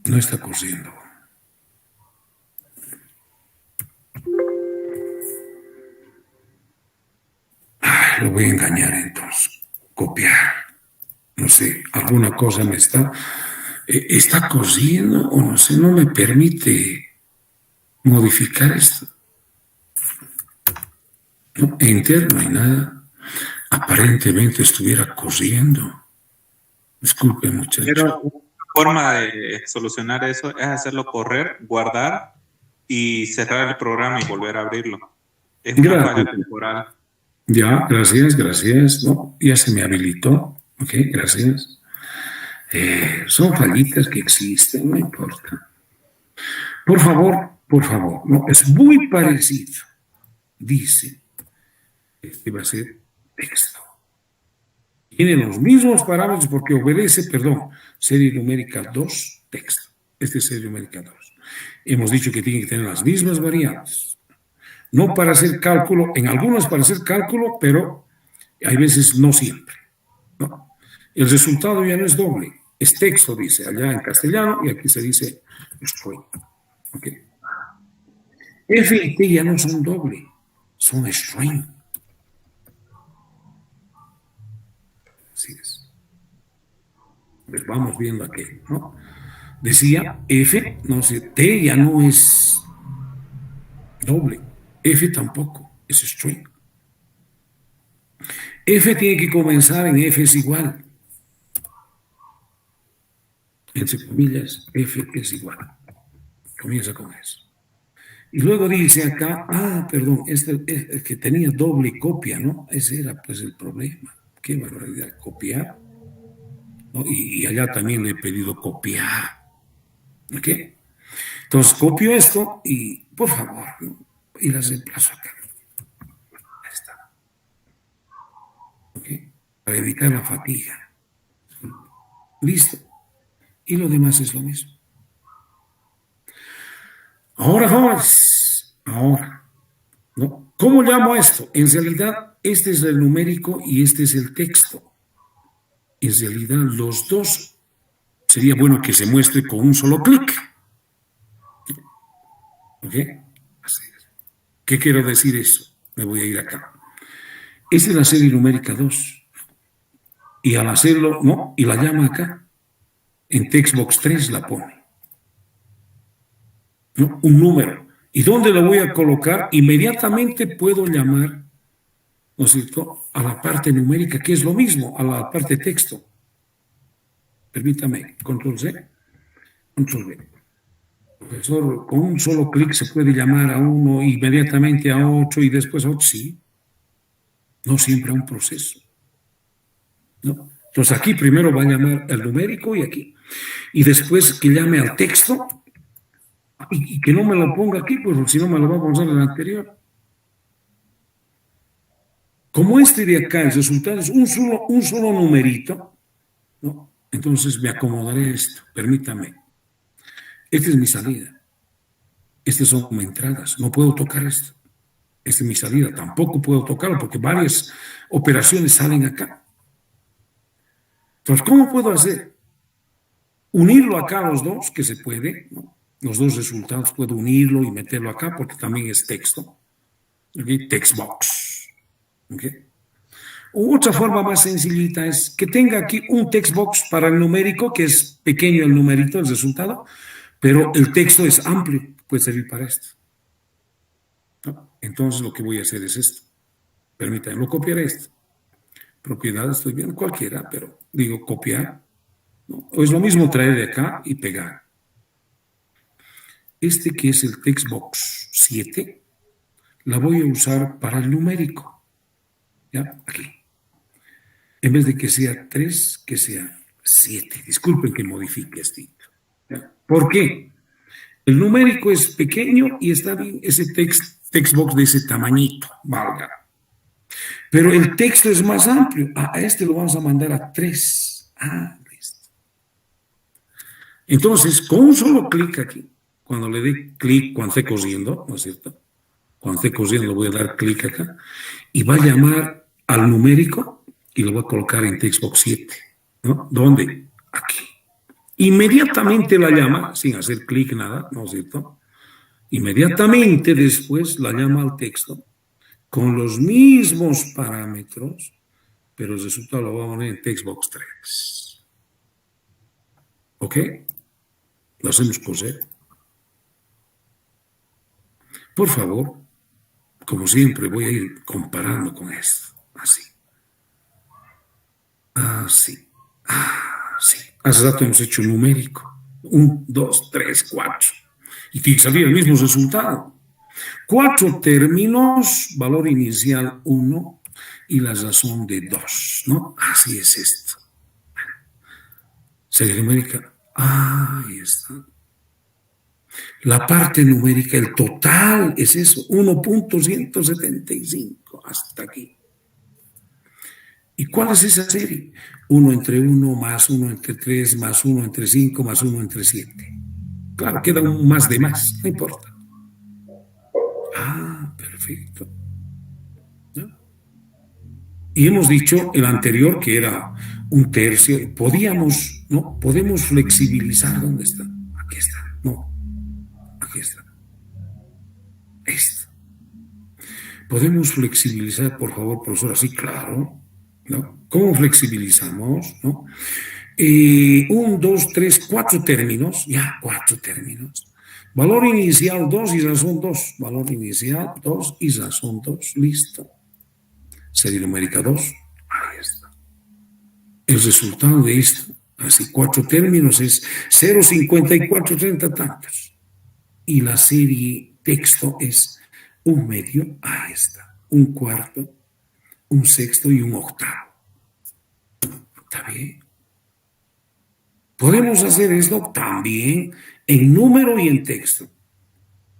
No está corriendo. Lo voy a engañar entonces. Copiar. No sé, alguna cosa me está corriendo o no sé, no me permite modificar esto. No, enter, no hay nada. Aparentemente estuviera corriendo. Disculpe, muchachos. Pero una forma de solucionar eso es hacerlo correr, guardar y cerrar el programa y volver a abrirlo. Es una falla temporal. Ya, gracias. No, ya se me habilitó. Ok, gracias. Son fallitas que existen, no importa. Por favor, no, es muy parecido. Dice, este va a ser texto. Tiene los mismos parámetros porque obedece, serie numérica 2, texto. Este es serie numérica 2. Hemos dicho que tiene que tener las mismas variables. No para hacer cálculo, en algunas para hacer cálculo, pero hay veces no siempre, ¿no? El resultado ya no es doble, es texto, dice allá en castellano, y aquí se dice string. Okay. F y T ya no son doble, son string. Así es. Pues vamos viendo aquí, ¿no? Decía F, no sé, T ya no es doble, F tampoco, es string. F tiene que comenzar en F es igual. Entre comillas, F es igual. Comienza con eso. Y luego dice acá, este es que tenía doble copia, ¿no? Ese era pues el problema. Qué barbaridad, copiar, ¿no? Y allá también le he pedido copiar. ¿Ok? Entonces copio esto y, por favor, ¿no? Y las reemplazo acá. Ahí está. ¿Ok? Para evitar la fatiga. Listo. Y lo demás es lo mismo. Ahora, jóvenes, ahora, ¿no? ¿Cómo llamo a esto? En realidad, este es el numérico y este es el texto. En realidad, los dos sería bueno que se muestre con un solo clic. ¿Ok? Así es. ¿Qué quiero decir eso? Me voy a ir acá. Esta es la serie numérica 2. Y al hacerlo, ¿no? Y la llama acá. En Textbox 3 la pone. ¿No? Un número. ¿Y dónde lo voy a colocar? Inmediatamente puedo llamar, ¿no es cierto?, a la parte numérica, que es lo mismo, a la parte texto. Permítame, control C, control V. Profesor, con un solo clic se puede llamar a uno inmediatamente a otro y después a otro. Sí, no siempre a un proceso, ¿no? Entonces aquí primero va a llamar al numérico y aquí. Y después que llame al texto y que no me lo ponga aquí, pues si no me lo va a poner en el anterior. Como este de acá, el resultado es un solo numerito, ¿no? Entonces me acomodaré esto, permítame. Esta es mi salida. Estas son mis entradas. No puedo tocar esto. Esta es mi salida. Tampoco puedo tocarlo porque varias operaciones salen acá. Entonces, ¿cómo puedo hacer? Unirlo acá a los dos, que se puede, ¿no? Los dos resultados puedo unirlo y meterlo acá porque también es texto. ¿Okay? Textbox. ¿Okay? Otra forma más sencillita es que tenga aquí un textbox para el numérico, que es pequeño el numerito, el resultado, pero el texto es amplio, puede servir para esto. ¿No? Entonces lo que voy a hacer es esto. Permítanme, lo copiaré esto. Propiedad, estoy viendo cualquiera, pero digo copiar, ¿no? O es lo mismo traer de acá y pegar. Este que es el textbox 7, la voy a usar para el numérico. ¿Ya? Aquí. En vez de que sea 3, que sea 7. Disculpen que modifique esto. ¿Ya? ¿Por qué? El numérico es pequeño y está bien ese textbox de ese tamañito, valga. Pero el texto es más amplio. A este lo vamos a mandar a 3. Listo. Entonces, con un solo clic aquí, cuando le dé clic, cuando esté cosiendo, ¿no es cierto? Cuando esté cosiendo le voy a dar clic acá y va a llamar al numérico y lo voy a colocar en Textbox 7. ¿No? ¿Dónde? Aquí. Inmediatamente la llama, sin hacer clic nada, ¿no es cierto? Inmediatamente después la llama al texto con los mismos parámetros, pero el resultado lo vamos a poner en Textbox 3. ¿Ok? Lo hacemos coser. Por favor, como siempre, voy a ir comparando con esto. Así. Así. Así. Hace rato hemos hecho numérico. 1, 2, 3, 4. Y tiene que salir el mismo resultado. 4 términos, valor inicial 1 y la razón de 2, ¿no? Así es esto. Serie numérica. Ahí está. La parte numérica, el total es eso, 1.175 hasta aquí. ¿Y cuál es esa serie? 1 entre 1 más 1 entre 3 más 1 entre 5 más 1 entre 7. Claro, queda un más de más, no importa. Perfecto. ¿No? Y hemos dicho el anterior que era un tercio. Podíamos, ¿no? Podemos flexibilizar. ¿Dónde está? Aquí está. No. Aquí está. Esto. Podemos flexibilizar, por favor, profesor. Así, claro. ¿No? ¿Cómo flexibilizamos? ¿No? 1, 2, 3, 4 términos. Ya, 4 términos. Valor inicial 2 y razón 2. Valor inicial 2 y razón 2. Listo. Serie numérica 2. Ahí está. El resultado de esto, así 4 términos, es 0,54, 30 tantos. Y la serie texto es 1/2. Ahí está. 1/4, 1/6 y 1/8. ¿Está bien? Podemos hacer esto también en número y en texto.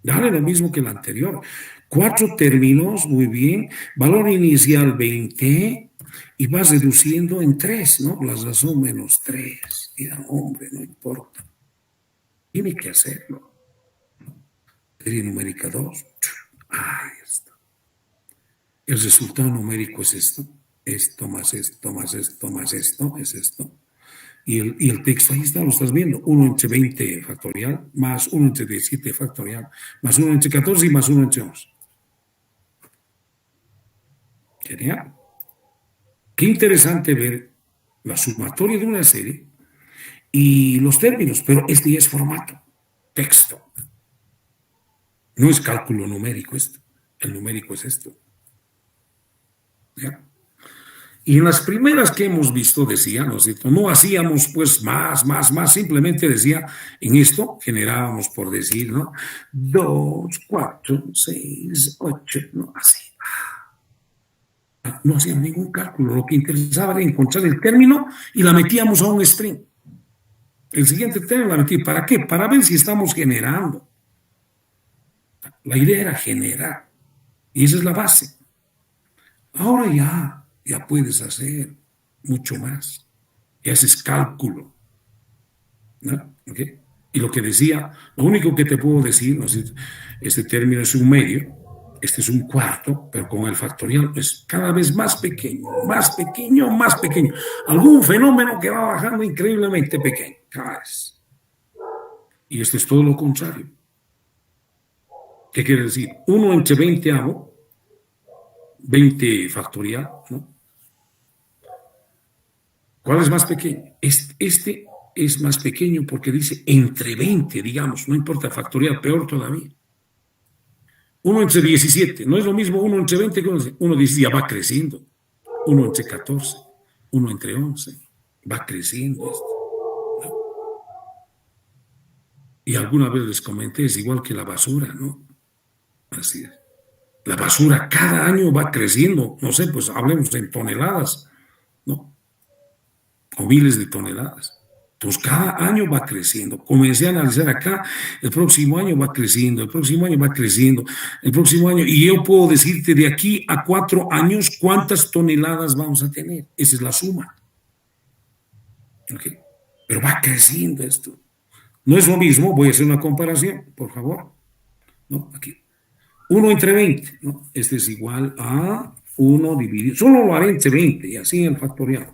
Dale lo mismo que el anterior. 4 términos, muy bien. Valor inicial 20. Y vas reduciendo en 3, ¿no? La razón menos 3. Mira, hombre, no importa. Tiene que hacerlo. Serie numérica 2. Ahí está. El resultado numérico es esto. Esto más esto más esto más esto es esto. Y el texto ahí está, lo estás viendo. 1 entre 20 factorial, más 1 entre 17 factorial, más 1 entre 14 y más 1 entre 11. Genial. Qué interesante ver la sumatoria de una serie y los términos, pero este ya es formato, texto. No es cálculo numérico esto. El numérico es esto. ¿Ya? Y en las primeras que hemos visto decía, ¿no es cierto? No hacíamos pues más, simplemente decía, en esto generábamos por decir, ¿no? 2, 4, 6, 8, ¿no? Así. No hacíamos ningún cálculo, lo que interesaba era encontrar el término y la metíamos a un string. El siguiente término la metí, ¿para qué? Para ver si estamos generando. La idea era generar, y esa es la base. Ahora ya puedes hacer mucho más. Ya haces cálculo. ¿No? ¿Okay? Y lo que decía, lo único que te puedo decir, ¿no? Este término es un medio, este es un cuarto, pero con el factorial es cada vez más pequeño, más pequeño, más pequeño. Algún fenómeno que va bajando increíblemente pequeño, cada vez. Y esto es todo lo contrario. ¿Qué quiere decir? 1 entre 20 hago, 20 factorial, ¿no? ¿Cuál es más pequeño? Este es más pequeño porque dice entre 20, digamos, no importa factorial, peor todavía. 1 entre 17, no es lo mismo 1 entre 20 que 1 dice ya va creciendo. 1 entre 14, 1 entre 11, va creciendo esto. ¿No? Y alguna vez les comenté, es igual que la basura, ¿no? Así es. La basura cada año va creciendo, no sé, pues hablemos en toneladas, ¿no? O miles de toneladas. Pues cada año va creciendo. Comencé a analizar acá, el próximo año va creciendo, el próximo año va creciendo, el próximo año, y yo puedo decirte de aquí a 4 años cuántas toneladas vamos a tener. Esa es la suma. ¿Okay? Pero va creciendo esto. No es lo mismo, voy a hacer una comparación, por favor. ¿No? Aquí. 1 entre 20, ¿no? Este es igual a 1 dividido, solo lo haré entre 20 y así en el factorial.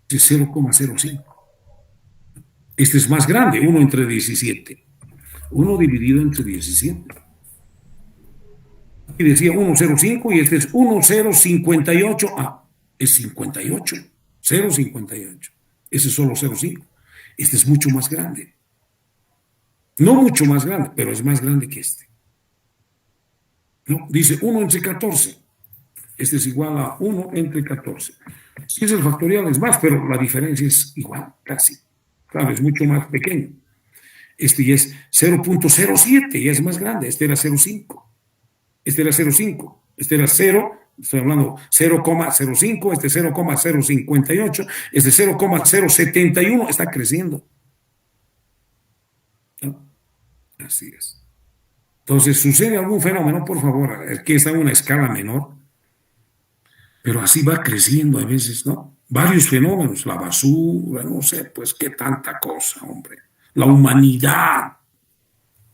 Es 0,05. Este es más grande, 1 entre 17. 1 dividido entre 17. Y decía 1,05 y este es 1,058. Ah, es 58. 0,58. Ese es solo 0,5. Este es mucho más grande. No mucho más grande, pero es más grande que este. No, dice 1 entre 14. Este es igual a 1 entre 14. Si es el factorial es más, pero la diferencia es igual, casi. Claro, es mucho más pequeño. Este ya es 0,07, ya es más grande. Este era 0,5. Este era 0,5. Este era 0, estoy hablando 0,05, este 0,058, este 0,071, está creciendo. ¿No? Así es. Entonces, sucede algún fenómeno, por favor, que está en una escala menor, pero así va creciendo a veces, ¿no? Varios fenómenos, la basura, no sé, pues qué tanta cosa, hombre. La humanidad,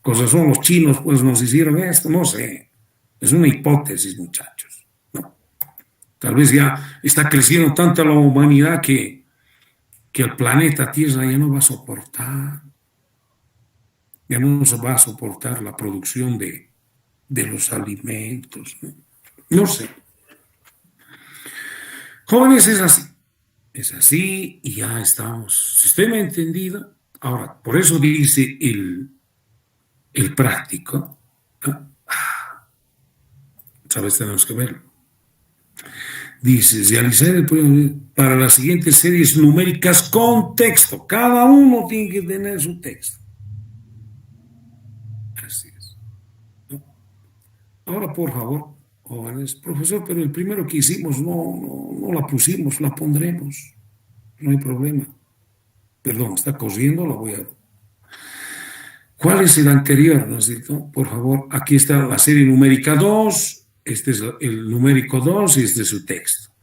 cosas son los chinos, pues nos hicieron esto, no sé. Es una hipótesis, muchachos, ¿no? Tal vez ya está creciendo tanto la humanidad que el planeta Tierra ya no va a soportar. Ya no se va a soportar la producción de los alimentos, ¿no? No sé. Jóvenes, es así y ya estamos. Sistema entendido. Ahora, por eso dice el práctico, ¿no? ¿Sabes? Tenemos que verlo. Dice, realizar para las siguientes series numéricas con texto. Cada uno tiene que tener su texto. Así es. ¿No? Ahora, por favor, jóvenes, profesor, pero el primero que hicimos no la pusimos, la pondremos. No hay problema. Perdón, está corriendo, la voy a... ¿Cuál es el anterior? ¿No es cierto? Por favor, aquí está la serie numérica 2, este es el numérico 2 y este es su texto.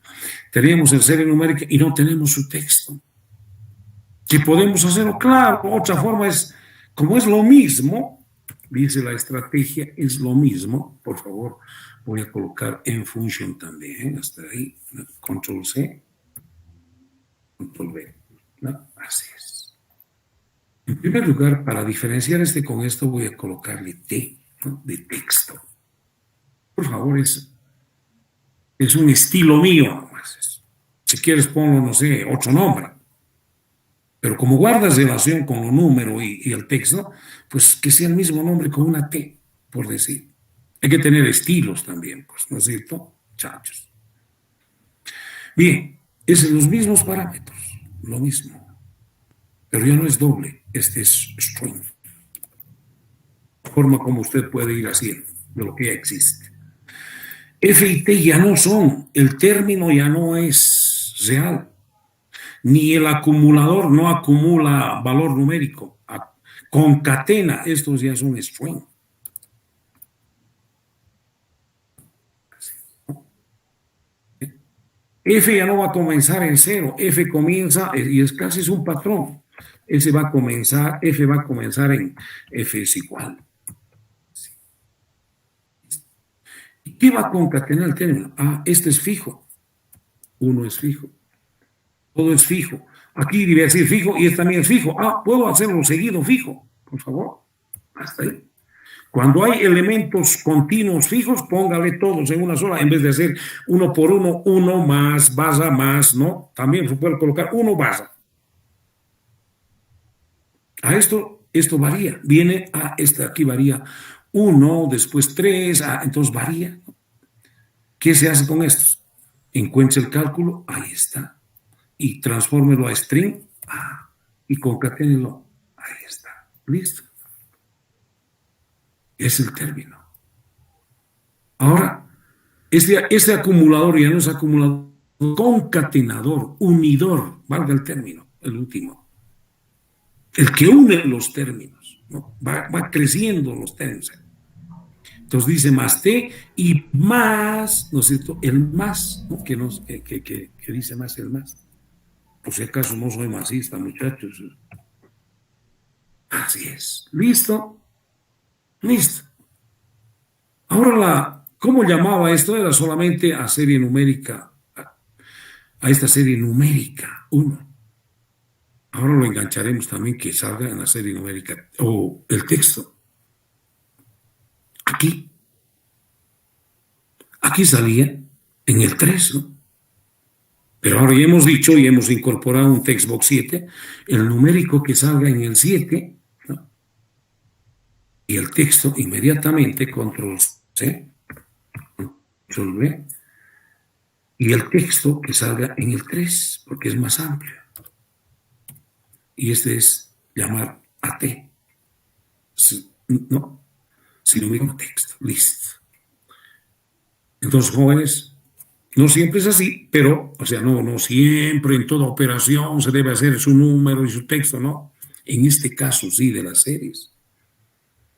Teníamos en serie numérica y no tenemos su texto. ¿Qué podemos hacerlo? Claro, otra forma es, como es lo mismo, dice la estrategia, es lo mismo. Por favor, voy a colocar en function también, hasta ahí, control C, control V. ¿No? Así es. En primer lugar, para diferenciar con esto, voy a colocarle T, ¿no? De texto. Por favor, es un estilo mío. Si quieres ponlo, no sé, otro nombre. Pero como guardas relación con el número y el texto, pues que sea el mismo nombre con una T, por decir. Hay que tener estilos también, pues, ¿no es cierto, muchachos? Bien, es los mismos parámetros, lo mismo. Pero ya no es doble, este es string. Forma como usted puede ir haciendo de lo que ya existe. F y T ya no son, el término ya no es real. Ni el acumulador no acumula valor numérico. Concatena, estos ya son string. F ya no va a comenzar en 0. F comienza, y es casi un patrón. F va a comenzar en F es igual. ¿Y qué va a concatenar el término? Este es fijo. 1 es fijo. Todo es fijo. Aquí debe decir fijo y este también es fijo. Puedo hacerlo seguido fijo, por favor. Hasta ahí. Cuando hay elementos continuos fijos, póngale todos en una sola, en vez de hacer uno por uno, uno más, basa más, ¿no? También se puede colocar uno basa. Esto varía. Viene aquí varía 1, después 3, entonces varía. ¿Qué se hace con estos? Encuentre el cálculo, ahí está. Y transfórmelo a string, y concaténelo, ahí está. Listo. Es el término. Ahora, este acumulador ya no es acumulador, concatenador, unidor, valga el término, el último. El que une los términos, ¿no? Va creciendo los términos. Entonces dice más T y más, ¿no es cierto? El más, ¿no? Que dice más el más. Por si acaso no soy masista, muchachos. Así es. ¿Listo? Listo. Ahora, ¿cómo llamaba esto? Era solamente a serie numérica, a esta serie numérica 1. Ahora lo engancharemos también que salga en la serie numérica o el texto. Aquí salía en el 3, ¿no? Pero ahora ya hemos dicho y hemos incorporado un textbox 7, el numérico que salga en el 7, ¿no? Y el texto inmediatamente control C, control V, y el texto que salga en el 3, porque es más amplio. Y este es llamar a T. No, sino mismo texto. Listo. Entonces, jóvenes, no siempre es así, pero, no siempre en toda operación se debe hacer su número y su texto, ¿no? En este caso, sí, de las series.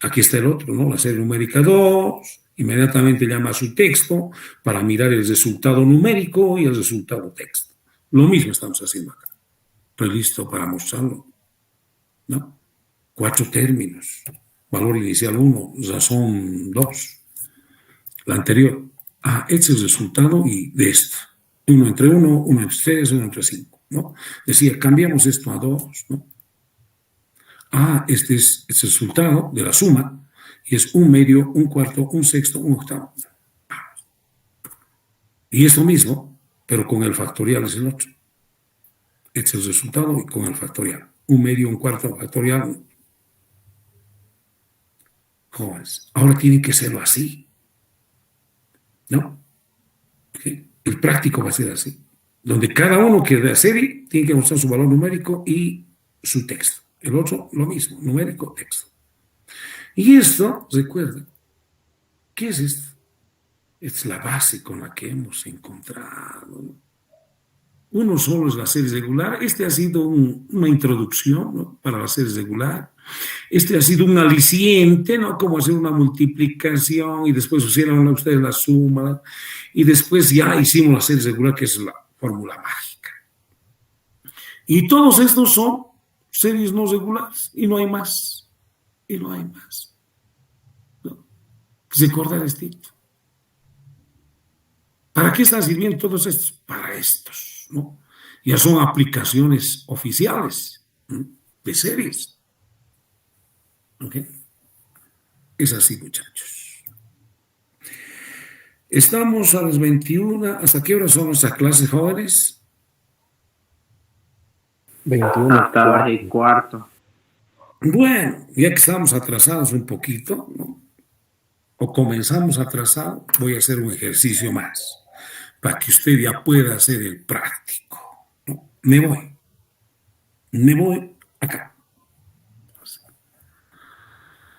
Aquí está el otro, ¿no? La serie numérica 2, inmediatamente llama a su texto para mirar el resultado numérico y el resultado texto. Lo mismo estamos haciendo acá. Estoy listo para mostrarlo, ¿no? 4 términos. Valor inicial 1, razón 2. La anterior. Este es el resultado y de esto. 1 entre 1, 1 entre 3, 1 entre 5, ¿no? Decía, cambiamos esto a 2, ¿no? Este es el resultado de la suma y es 1/2, 1/4, 1/6, 1/8. Y esto mismo, pero con el factorial es el otro. Este es el resultado y con el factorial. 1/2, 1/4 factorial. Jóvenes, ahora tiene que serlo así, ¿no? ¿Sí? El práctico va a ser así, donde cada uno que de la serie tiene que mostrar su valor numérico y su texto. El otro, lo mismo, numérico, texto. Y esto, recuerda, ¿qué es esto? Es la base con la que hemos encontrado, ¿no? Uno solo es la serie regular. Este ha sido una introducción, ¿no? Para la serie regular. Este ha sido un aliciente, ¿no? Como hacer una multiplicación y después hicieron ustedes la suma y después ya hicimos la serie regular, que es fórmula mágica. Y todos estos son series no regulares y no hay más. Y no hay más. ¿No? Recordar esto. ¿Para qué están sirviendo todos estos? Para estos, ¿no? Ya son aplicaciones oficiales, ¿no?, de series. ¿Ok? Es así, muchachos. Estamos a las 21. ¿Hasta qué hora son nuestras clases, jóvenes? 21. Hasta las 1:15. Bueno, ya que estamos atrasados un poquito, ¿no?, o comenzamos atrasados, voy a hacer un ejercicio más para que usted ya pueda hacer el práctico, ¿no? Me voy acá.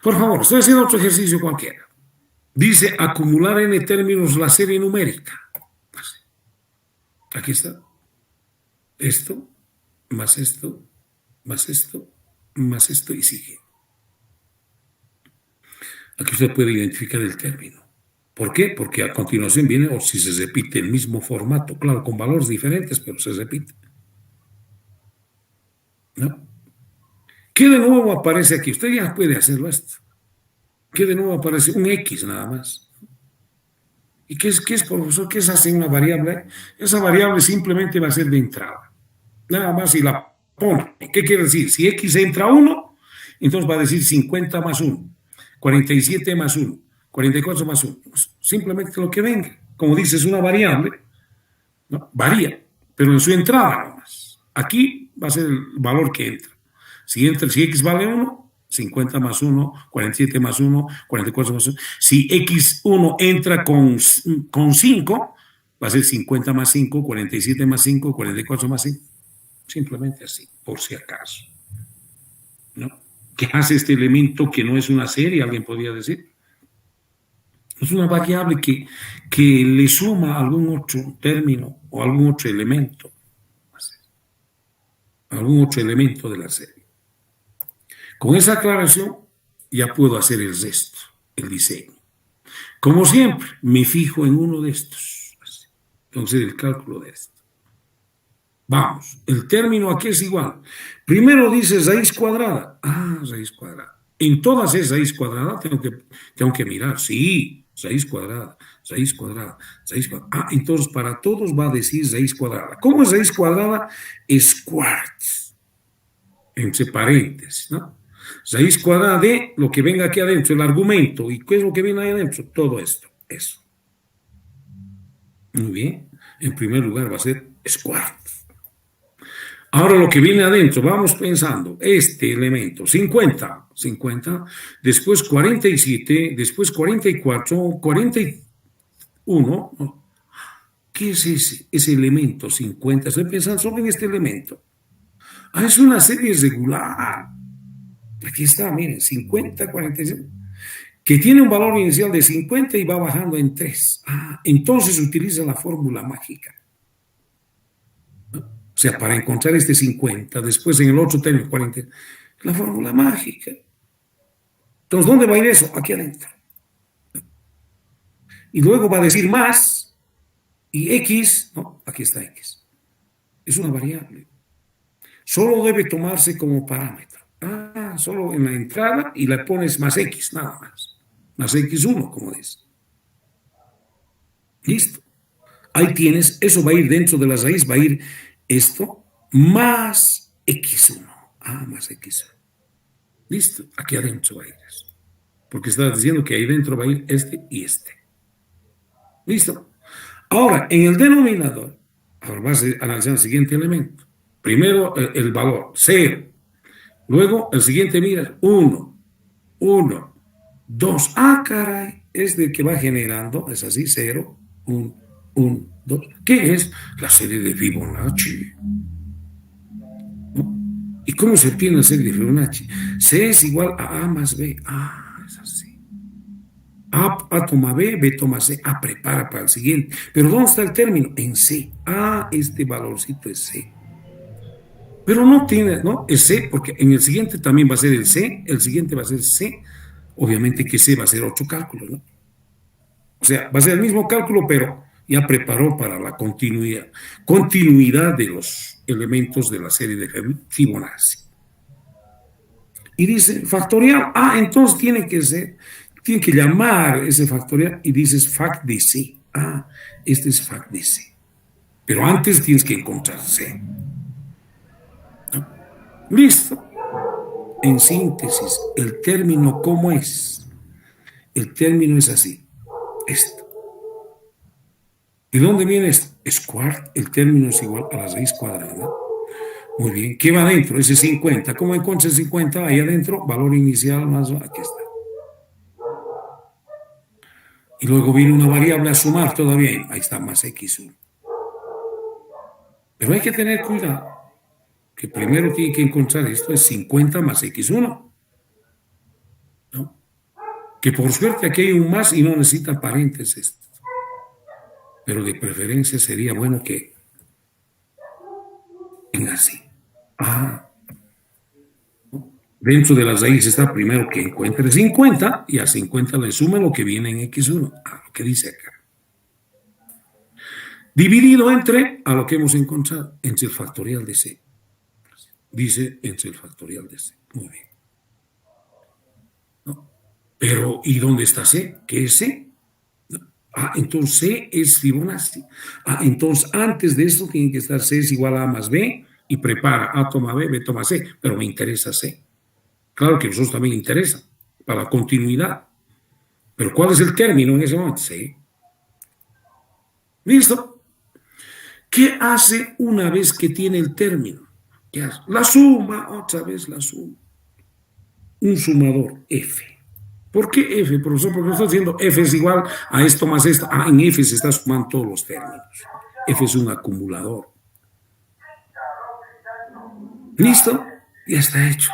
Por favor, estoy haciendo otro ejercicio cualquiera. Dice acumular n términos la serie numérica. Aquí está. Esto, más esto, más esto, más esto y sigue. Aquí usted puede identificar el término. ¿Por qué? Porque a continuación viene, o si se repite el mismo formato, claro, con valores diferentes, pero se repite. ¿No? ¿Qué de nuevo aparece aquí? Usted ya puede hacerlo esto. ¿Qué de nuevo aparece? Un X nada más. ¿Y qué es, profesor? ¿Qué es así una variable? Esa variable simplemente va a ser de entrada. Nada más y la pone. ¿Qué quiere decir? Si X entra 1, entonces va a decir 50 más 1, 47 más 1, 44 más 1. Simplemente lo que venga. Como dice, es una variable, ¿no? Varía, pero en su entrada nomás. Aquí va a ser el valor que entra. Si X vale 1, 50 más 1, 47 más 1, 44 más 1. Si X1 entra con 5, va a ser 50 más 5, 47 más 5, 44 más 5. Simplemente así, por si acaso, ¿no? ¿Qué hace este elemento que no es una serie? Alguien podría decir. Es una variable que le suma algún otro término o algún otro elemento. Algún otro elemento de la serie. Con esa aclaración ya puedo hacer el resto, el diseño. Como siempre, me fijo en uno de estos. Entonces, el cálculo de esto. Vamos, el término aquí es igual. Primero dice raíz cuadrada. Raíz cuadrada. En todas es raíz cuadrada, tengo que mirar. Sí, raíz cuadrada, raíz cuadrada, raíz cuadrada. Entonces para todos va a decir raíz cuadrada. ¿Cómo es raíz cuadrada? Squared, entre paréntesis, ¿no? Raíz cuadrada de lo que venga aquí adentro, el argumento. ¿Y qué es lo que viene ahí adentro? Todo esto, eso. Muy bien. En primer lugar va a ser squared. Ahora lo que viene adentro, vamos pensando, este elemento, 50, después 47, después 44, 41, ¿no? ¿Qué es ese elemento 50? Estoy pensando solo en este elemento. Es una serie regular. Aquí está, miren, 50, 47, que tiene un valor inicial de 50 y va bajando en 3. Entonces utiliza la fórmula mágica. O sea, para encontrar este 50, después en el otro término 40, la fórmula mágica. Entonces, ¿dónde va a ir eso? Aquí adentro. Y luego va a decir más, y X, no, aquí está X. Es una variable. Solo debe tomarse como parámetro. Solo en la entrada y le pones más X, nada más. Más X1, como dice. Listo. Ahí tienes, eso va a ir dentro de la raíz, va a ir esto más X1. Más X1. Listo, aquí adentro va a ir eso. Porque está diciendo que ahí dentro va a ir este y este. Listo. Ahora, en el denominador, ahora vas a analizar el siguiente elemento. Primero el valor, 0. Luego el siguiente, mira, 1, 2. Caray, es el que va generando, es así, 0, 1, 2. ¿Qué es? La serie de Fibonacci. ¿No? ¿Y cómo se obtiene la serie de Fibonacci? C es igual a A más B. Es así. A toma B, B toma C. Prepara para el siguiente. Pero ¿dónde está el término? En C. Este valorcito es C. Pero no tiene, ¿no? Es C, porque en el siguiente también va a ser el C, el siguiente va a ser C. Obviamente que C va a ser 8 cálculos, ¿no? O sea, va a ser el mismo cálculo, pero ya preparó para la continuidad de los elementos de la serie de Fibonacci. Y dice factorial, entonces tiene que llamar ese factorial y dices fac de C. Este es fac de C. Pero antes tienes que encontrar C. ¿No? Listo. En síntesis, el término, ¿cómo es? El término es así. Esto. ¿De dónde viene esto? Square, el término es igual a la raíz cuadrada. Muy bien. ¿Qué va adentro? Ese 50. ¿Cómo encuentras 50? Ahí adentro, valor inicial más, aquí está. Y luego viene una variable a sumar todavía. Ahí está, más x1. Pero hay que tener cuidado. Que primero tiene que encontrar esto es 50 más x1. ¿No? Que por suerte aquí hay un más y no necesita paréntesis. Pero de preferencia sería bueno que venga así. Dentro de la raíz está primero que encuentre 50 y a 50 le sume lo que viene en x1, lo que dice acá. Dividido entre, a lo que hemos encontrado, entre el factorial de C. Dice entre el factorial de C. Muy bien. ¿No? Pero, ¿y dónde está C? ¿Qué es C? ¿No? Entonces C es Fibonacci. Entonces antes de esto tiene que estar C es igual a más B y prepara A toma B, B toma C, pero me interesa C. Claro que a nosotros también interesa, para la continuidad. Pero ¿cuál es el término en ese momento? C. ¿Listo? ¿Qué hace una vez que tiene el término? ¿Qué hace? La suma, otra vez la suma. Un sumador, F. ¿Por qué F, profesor? Porque estoy diciendo F es igual a esto más esto. En F se está sumando todos los términos. F es un acumulador. ¿Listo? Ya está hecho.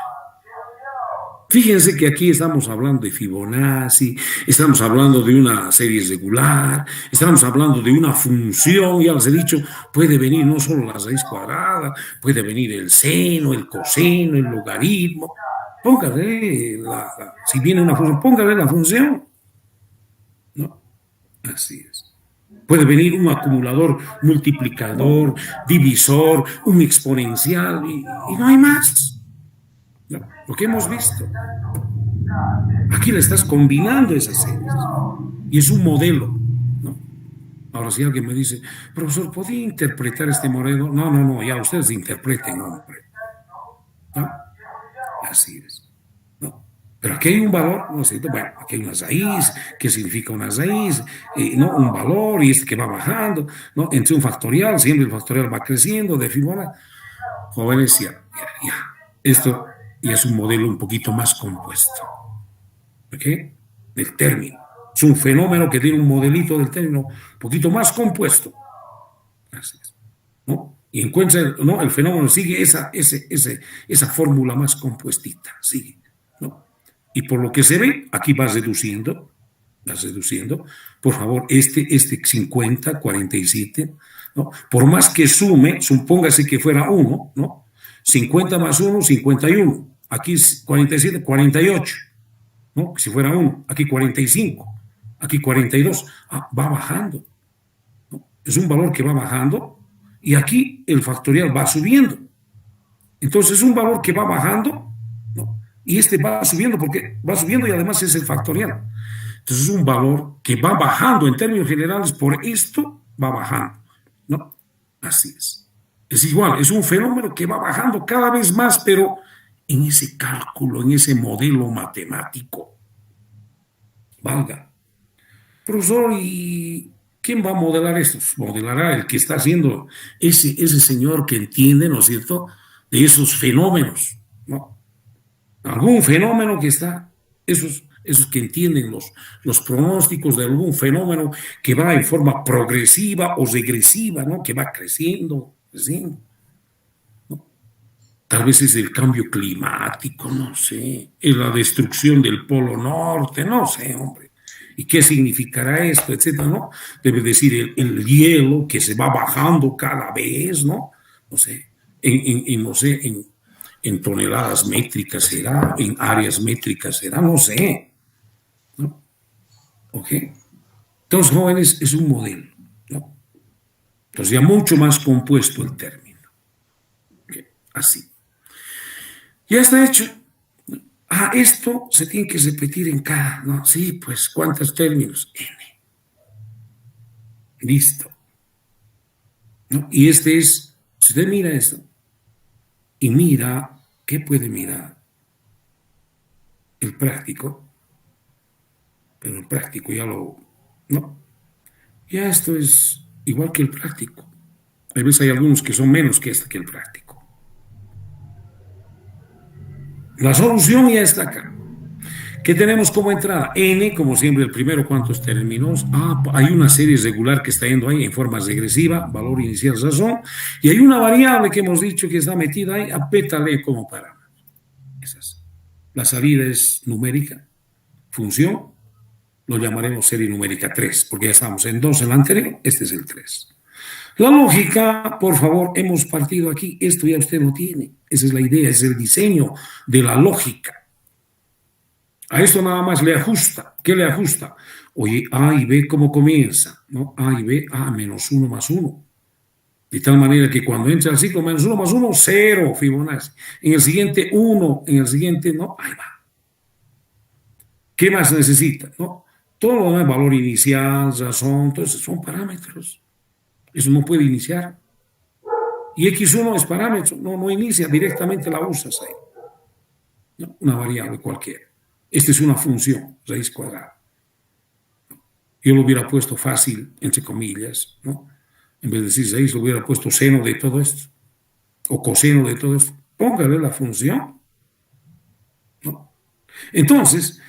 Fíjense que aquí estamos hablando de Fibonacci, estamos hablando de una serie regular, estamos hablando de una función, ya les he dicho, puede venir no solo la raíz cuadrada, puede venir el seno, el coseno, el logaritmo. Póngale, si viene una función, póngale la función. ¿No? Así es. Puede venir un acumulador, multiplicador, divisor, un exponencial y no hay más. ¿No? Lo que hemos visto. Aquí le estás combinando esas series. Y es un modelo. ¿No? Ahora, si alguien me dice, profesor, ¿podría interpretar este modelo? No, ya ustedes interpreten, hombre. ¿No? Así es. ¿No? Pero aquí hay un valor, no sé, bueno, aquí hay una raíz, ¿qué significa una raíz? ¿No? Un valor y que va bajando, ¿no? Entre un factorial, siempre el factorial va creciendo de Fibonacci. Jóvenes, ya. Esto ya es un modelo un poquito más compuesto. ¿Ok? Del término. Es un fenómeno que tiene un modelito del término un poquito más compuesto. Así es. ¿No? Y encuentra, ¿no? El fenómeno sigue esa fórmula más compuestita. Sigue. ¿No? Y por lo que se ve, aquí vas reduciendo. Por favor, este 50, 47, ¿no? Por más que sume, supóngase que fuera 1, ¿no? 50 más 1, 51. Aquí 47, 48. ¿No? Si fuera 1. Aquí 45. Aquí 42. Va bajando. ¿No? Es un valor que va bajando y aquí el factorial va subiendo. Entonces es un valor que va bajando, ¿no? Y este va subiendo porque va subiendo y además es el factorial. Entonces es un valor que va bajando en términos generales, por esto va bajando, ¿no? Así es. Es igual, es un fenómeno que va bajando cada vez más, pero en ese cálculo, en ese modelo matemático. Valga. Profesor, ¿y quién va a modelar esto? Modelará el que está haciendo ese señor que entiende, ¿no es cierto?, de esos fenómenos, ¿no? Algún fenómeno que está, esos que entienden los pronósticos de algún fenómeno que va en forma progresiva o regresiva, ¿no? Que va creciendo. ¿No? Tal vez es el cambio climático, no sé, es la destrucción del Polo Norte, no sé, hombre. ¿Y qué significará esto, etcétera, no? Debe decir el hielo que se va bajando cada vez, ¿no? No sé, en toneladas métricas será, en áreas métricas será, no sé. ¿No? ¿Ok? Entonces, jóvenes, es un modelo, ¿no? Entonces ya mucho más compuesto el término. Bien, así. Ya está hecho. Esto se tiene que repetir en cada, ¿no? Sí, pues, ¿cuántos términos? N. Listo. ¿No? Y si usted mira esto, y mira, ¿qué puede mirar? El práctico, pero el práctico no, ya esto es igual que el práctico. A veces hay algunos que son menos que el práctico. La solución ya está acá. ¿Qué tenemos como entrada? N, como siempre, el primero, ¿cuántos términos? Hay una serie regular que está yendo ahí en forma regresiva, valor inicial, razón, y hay una variable que hemos dicho que está metida ahí, apétale como parámetro. Esas. La salida es numérica, función, lo llamaremos serie numérica 3, porque ya estamos en 2 en la anterior, este es el 3. La lógica, por favor, hemos partido aquí, esto ya usted lo tiene, esa es la idea, es el diseño de la lógica. A esto nada más le ajusta. ¿Qué le ajusta? Oye, A y B, ¿cómo comienza? ¿No? A y B, menos 1 más 1. De tal manera que cuando entra el ciclo menos 1 más 1, 0, Fibonacci. En el siguiente 1, en el siguiente no, ahí va. ¿Qué más necesita? ¿No? Todo lo demás, valor inicial, razón, todo eso son parámetros. Eso no puede iniciar. Y X1 es parámetro, no inicia, directamente la usas ahí. ¿No? Una variable cualquiera. Esta es una función, raíz cuadrada. Yo lo hubiera puesto fácil, entre comillas, ¿no? En vez de decir raíz, lo hubiera puesto seno de todo esto, o coseno de todo esto. Póngale la función, ¿no? Entonces,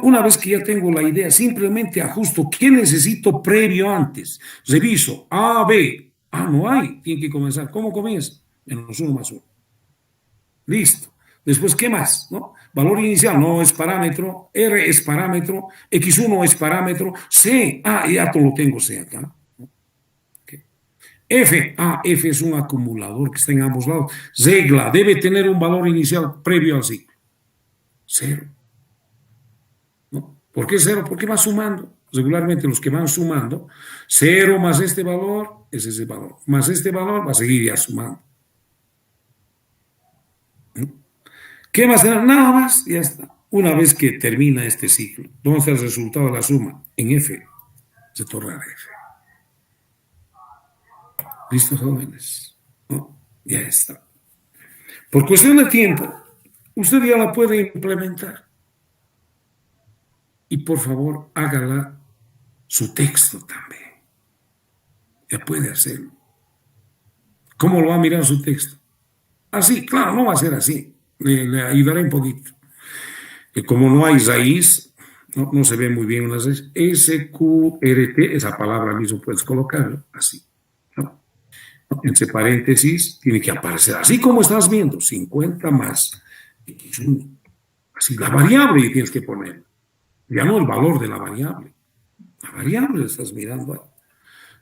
una vez que ya tengo la idea, simplemente ajusto qué necesito previo antes. Reviso, A, B. No hay, tiene que comenzar. ¿Cómo comienza? Menos 1 más 1. Listo. Después, ¿qué más? ¿No? Valor inicial no es parámetro, R es parámetro, X1 es parámetro, C, ya lo tengo C acá. Okay. F es un acumulador que está en ambos lados. Regla, debe tener un valor inicial previo al ciclo. 0. ¿No? ¿Por qué 0? Porque va sumando. Regularmente los que van sumando, 0 más este valor es ese valor, más este valor va a seguir ya sumando. ¿Qué va a hacer? Nada más, ya está. Una vez que termina este ciclo, ¿dónde está el resultado de la suma? En F. Se torna F. ¿Listo, jóvenes? ¿No? Ya está. Por cuestión de tiempo, usted ya la puede implementar. Y por favor, hágala su texto también. Ya puede hacerlo. ¿Cómo lo va a mirar su texto? Así, claro, no va a ser así. Le ayudaré un poquito. Que como no hay raíz, no se ve muy bien una raíz. SQRT, esa palabra mismo puedes colocarlo así. ¿No? Entre paréntesis, tiene que aparecer así como estás viendo, 50 más X1. Así, la variable tienes que poner. Ya no el valor de la variable. La variable estás mirando ahí.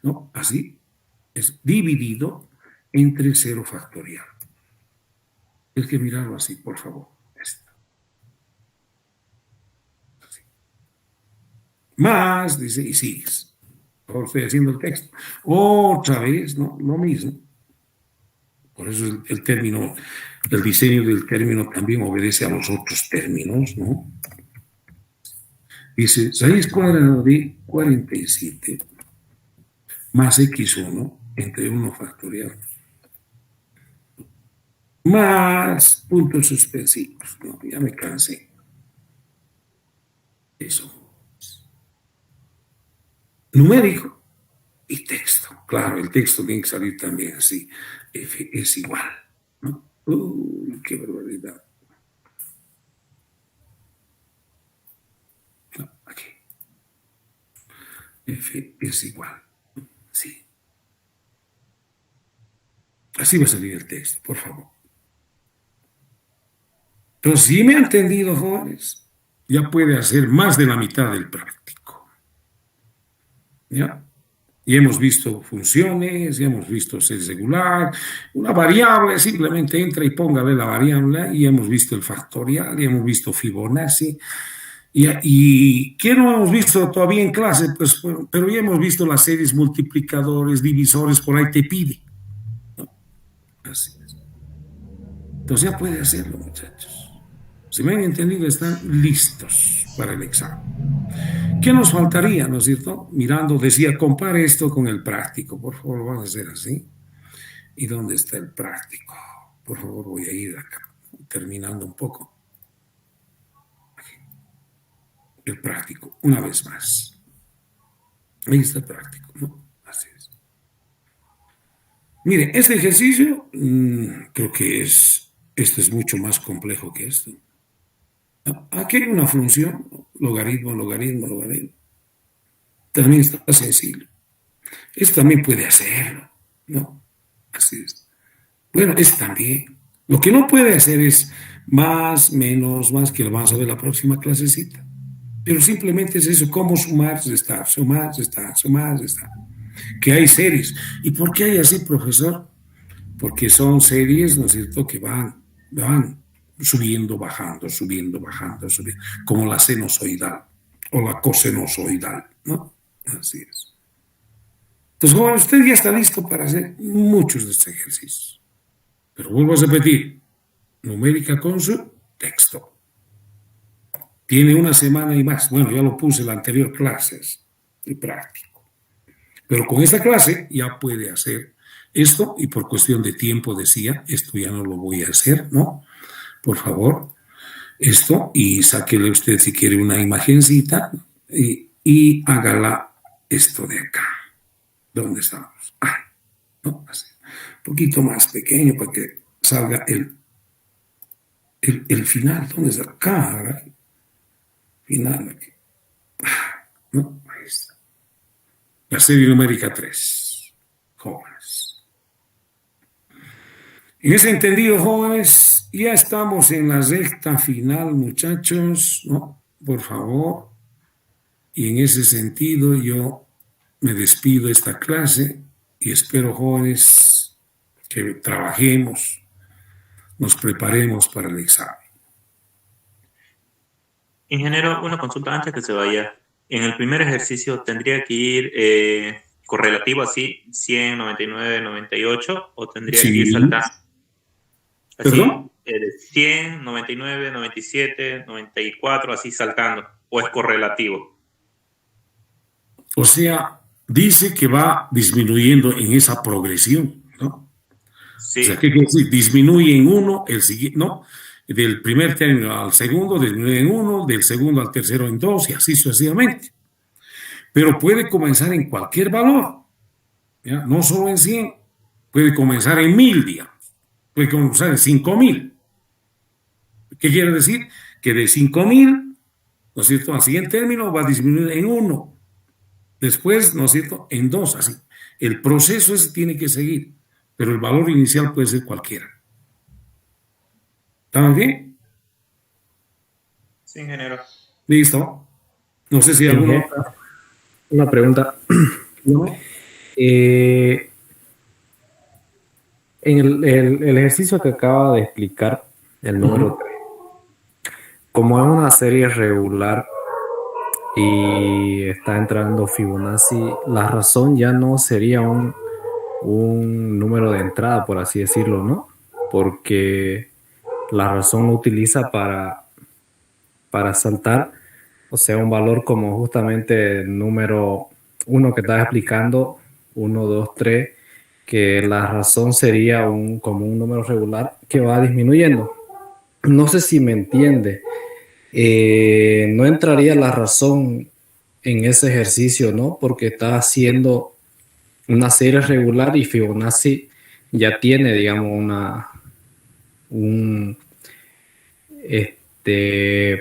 ¿No? Así es dividido entre 0 factorial. Tienes que mirarlo así, por favor. Así. Más, dice, y sigues. Ahora estoy haciendo el texto. Otra vez, ¿no? Lo mismo. Por eso el término, el diseño del término también obedece a los otros términos, ¿no? Dice, raíz cuadrada de 47 más X1 entre 1 factorial más puntos suspensivos. No, ya me cansé. Eso. Numérico y texto. Claro, el texto tiene que salir también así. F es igual. ¿No? Qué barbaridad. No, aquí. F es igual. Sí. Así va a salir el texto, por favor. Entonces, si me han entendido, jóvenes, ya puede hacer más de la mitad del práctico. ¿Ya? Y hemos visto funciones, ya hemos visto ser regular, una variable, simplemente entra y póngale la variable, y hemos visto el factorial, y hemos visto Fibonacci, Y ¿qué no hemos visto todavía en clase? Pues, pero ya hemos visto las series multiplicadores, divisores, por ahí te pide. ¿No? Así es. Entonces ya puede hacerlo, muchachos. Si me han entendido, están listos para el examen. ¿Qué nos faltaría, no es cierto? Mirando, decía, compare esto con el práctico. Por favor, vamos a hacer así. ¿Y dónde está el práctico? Por favor, voy a ir acá, terminando un poco. El práctico, una vez más. Ahí está el práctico, ¿no? Así es. Mire, este ejercicio, creo que este es mucho más complejo que esto. Aquí hay una función, logaritmo, logaritmo, logaritmo. También está sencillo. Esto también puede hacerlo, ¿no? Así es. Bueno, es también. Lo que no puede hacer es más, menos, más, que lo vamos a ver la próxima clasecita. Pero simplemente es eso, cómo sumar, restar, sumar, restar, sumar, restar. Que hay series. ¿Y por qué hay así, profesor? Porque son series, ¿no es cierto?, que van subiendo, bajando, subiendo, bajando, subiendo, como la sinusoidal o la cosenosoidal, ¿no? Así es. Entonces, bueno, usted ya está listo para hacer muchos de estos ejercicios. Pero vuelvo a repetir, numérica con su texto. Tiene una semana y más. Bueno, ya lo puse en la anterior clases de práctico. Pero con esta clase ya puede hacer esto, y por cuestión de tiempo decía, esto ya no lo voy a hacer, ¿no? Por favor, esto, y sáquele usted si quiere una imagencita y hágala esto de acá. ¿Dónde estamos? ¿No? Así. Un poquito más pequeño para que salga el final. ¿Dónde está? Acá, ¿verdad? Final aquí. ¿No? Ahí está. La serie numérica 3. Jóvenes. En ese entendido, jóvenes, ya estamos en la recta final, muchachos, ¿no? Por favor. Y en ese sentido yo me despido de esta clase y espero, jóvenes, que trabajemos, nos preparemos para el examen. Ingeniero, una consulta antes que se vaya. En el primer ejercicio tendría que ir correlativo así, 100, 99, 98, o tendría que ir saltando. Así, ¿Perdón? 100, 99, 97, 94, así saltando, o es correlativo. O sea, dice que va disminuyendo en esa progresión, ¿no? Sí. O sea, ¿qué quiere decir? Disminuye en uno, el siguiente, ¿no? Del primer término al segundo, disminuye en uno, del segundo al tercero en dos, y así sucesivamente. Pero puede comenzar en cualquier valor, ¿ya? No solo en 100, puede comenzar en 1000, digamos, puede comenzar en 5000. ¿Qué quiere decir? Que de 5000, ¿no es cierto?, al siguiente término va a disminuir en 1, después, ¿no es cierto?, en 2, así. El proceso ese tiene que seguir, pero el valor inicial puede ser cualquiera. ¿Estamos bien? Sí, ingeniero. Listo. No sé si alguno... Una pregunta. ¿No? En el ejercicio que acaba de explicar, el número 3, como es una serie regular y está entrando Fibonacci, la razón ya no sería un número de entrada, por así decirlo, ¿no? Porque la razón lo utiliza para saltar, o sea, un valor como justamente el número 1 que estaba explicando, 1, 2, 3, que la razón sería como un número regular que va disminuyendo. No sé si me entiende. No entraría la razón en ese ejercicio, ¿no? Porque está haciendo una serie regular y Fibonacci ya tiene, digamos,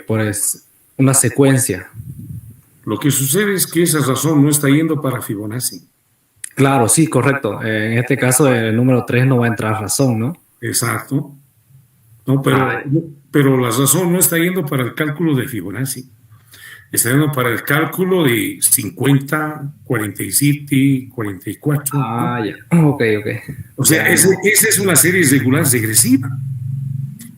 pues, una secuencia. Lo que sucede es que esa razón no está yendo para Fibonacci. Claro, sí, correcto. En este caso, el número 3 no va a entrar razón, ¿no? Exacto. No, pero la razón no está yendo para el cálculo de Fibonacci. Está yendo para el cálculo de 50, 47, 44. Ah, ¿no? Ya. Ok. O sea, esa es una serie regular regresiva.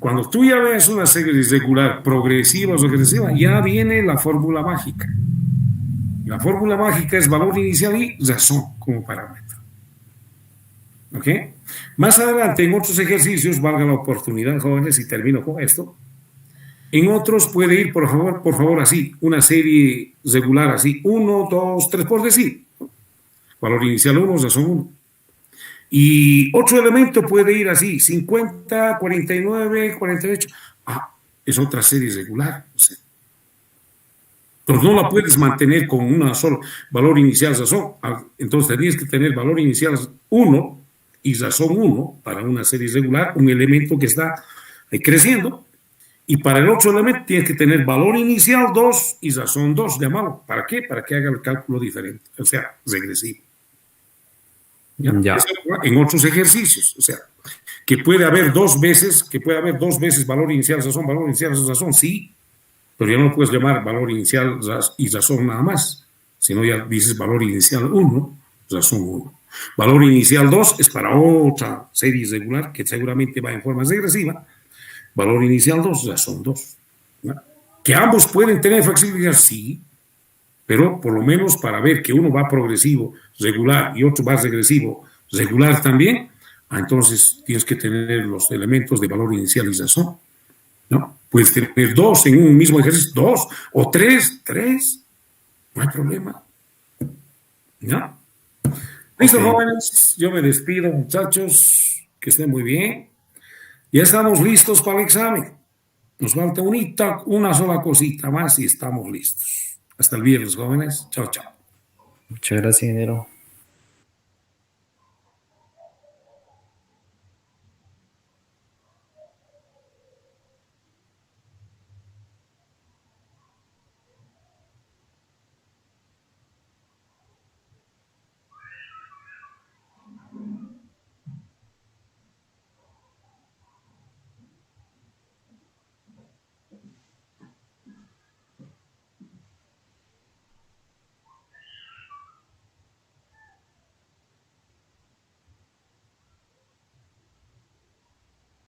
Cuando tú ya ves una serie irregular, progresiva o regresiva, ya viene la fórmula mágica. La fórmula mágica es valor inicial y razón como parámetro. ¿Ok? Más adelante, en otros ejercicios, valga la oportunidad, jóvenes, y termino con esto. En otros puede ir, por favor, así, una serie regular así, 1, 2, 3, por decir. Valor inicial 1, razón 1. Y otro elemento puede ir así, 50, 49, 48. Es otra serie regular. O sea, entonces no la puedes mantener con una sola valor inicial razón. Entonces tendrías que tener valor inicial 1 y razón 1 para una serie regular, un elemento que está creciendo. Y para el otro elemento tienes que tener valor inicial 2 y razón 2, llamado. ¿Para qué? Para que haga el cálculo diferente, o sea, regresivo. ¿Ya? En otros ejercicios, o sea, que puede haber dos veces valor inicial razón, sí, pero ya no puedes llamar valor inicial y razón nada más, sino ya dices valor inicial 1, razón 1. Valor inicial 2 es para otra serie irregular que seguramente va en forma regresiva. Valor inicial 2, razón 2. ¿No? Que ambos pueden tener flexibilidad, sí, pero por lo menos para ver que uno va progresivo, regular, y otro va regresivo, regular también, entonces tienes que tener los elementos de valor inicial y razón. ¿No? Puedes tener 2 en un mismo ejercicio, 2 o 3, no hay problema. ¿No? Listo, jóvenes, yo me despido, muchachos, que estén muy bien. Ya estamos listos para el examen. Nos falta una sola cosita más y estamos listos. Hasta el viernes, jóvenes. Chao, chao. Muchas gracias, ingeniero.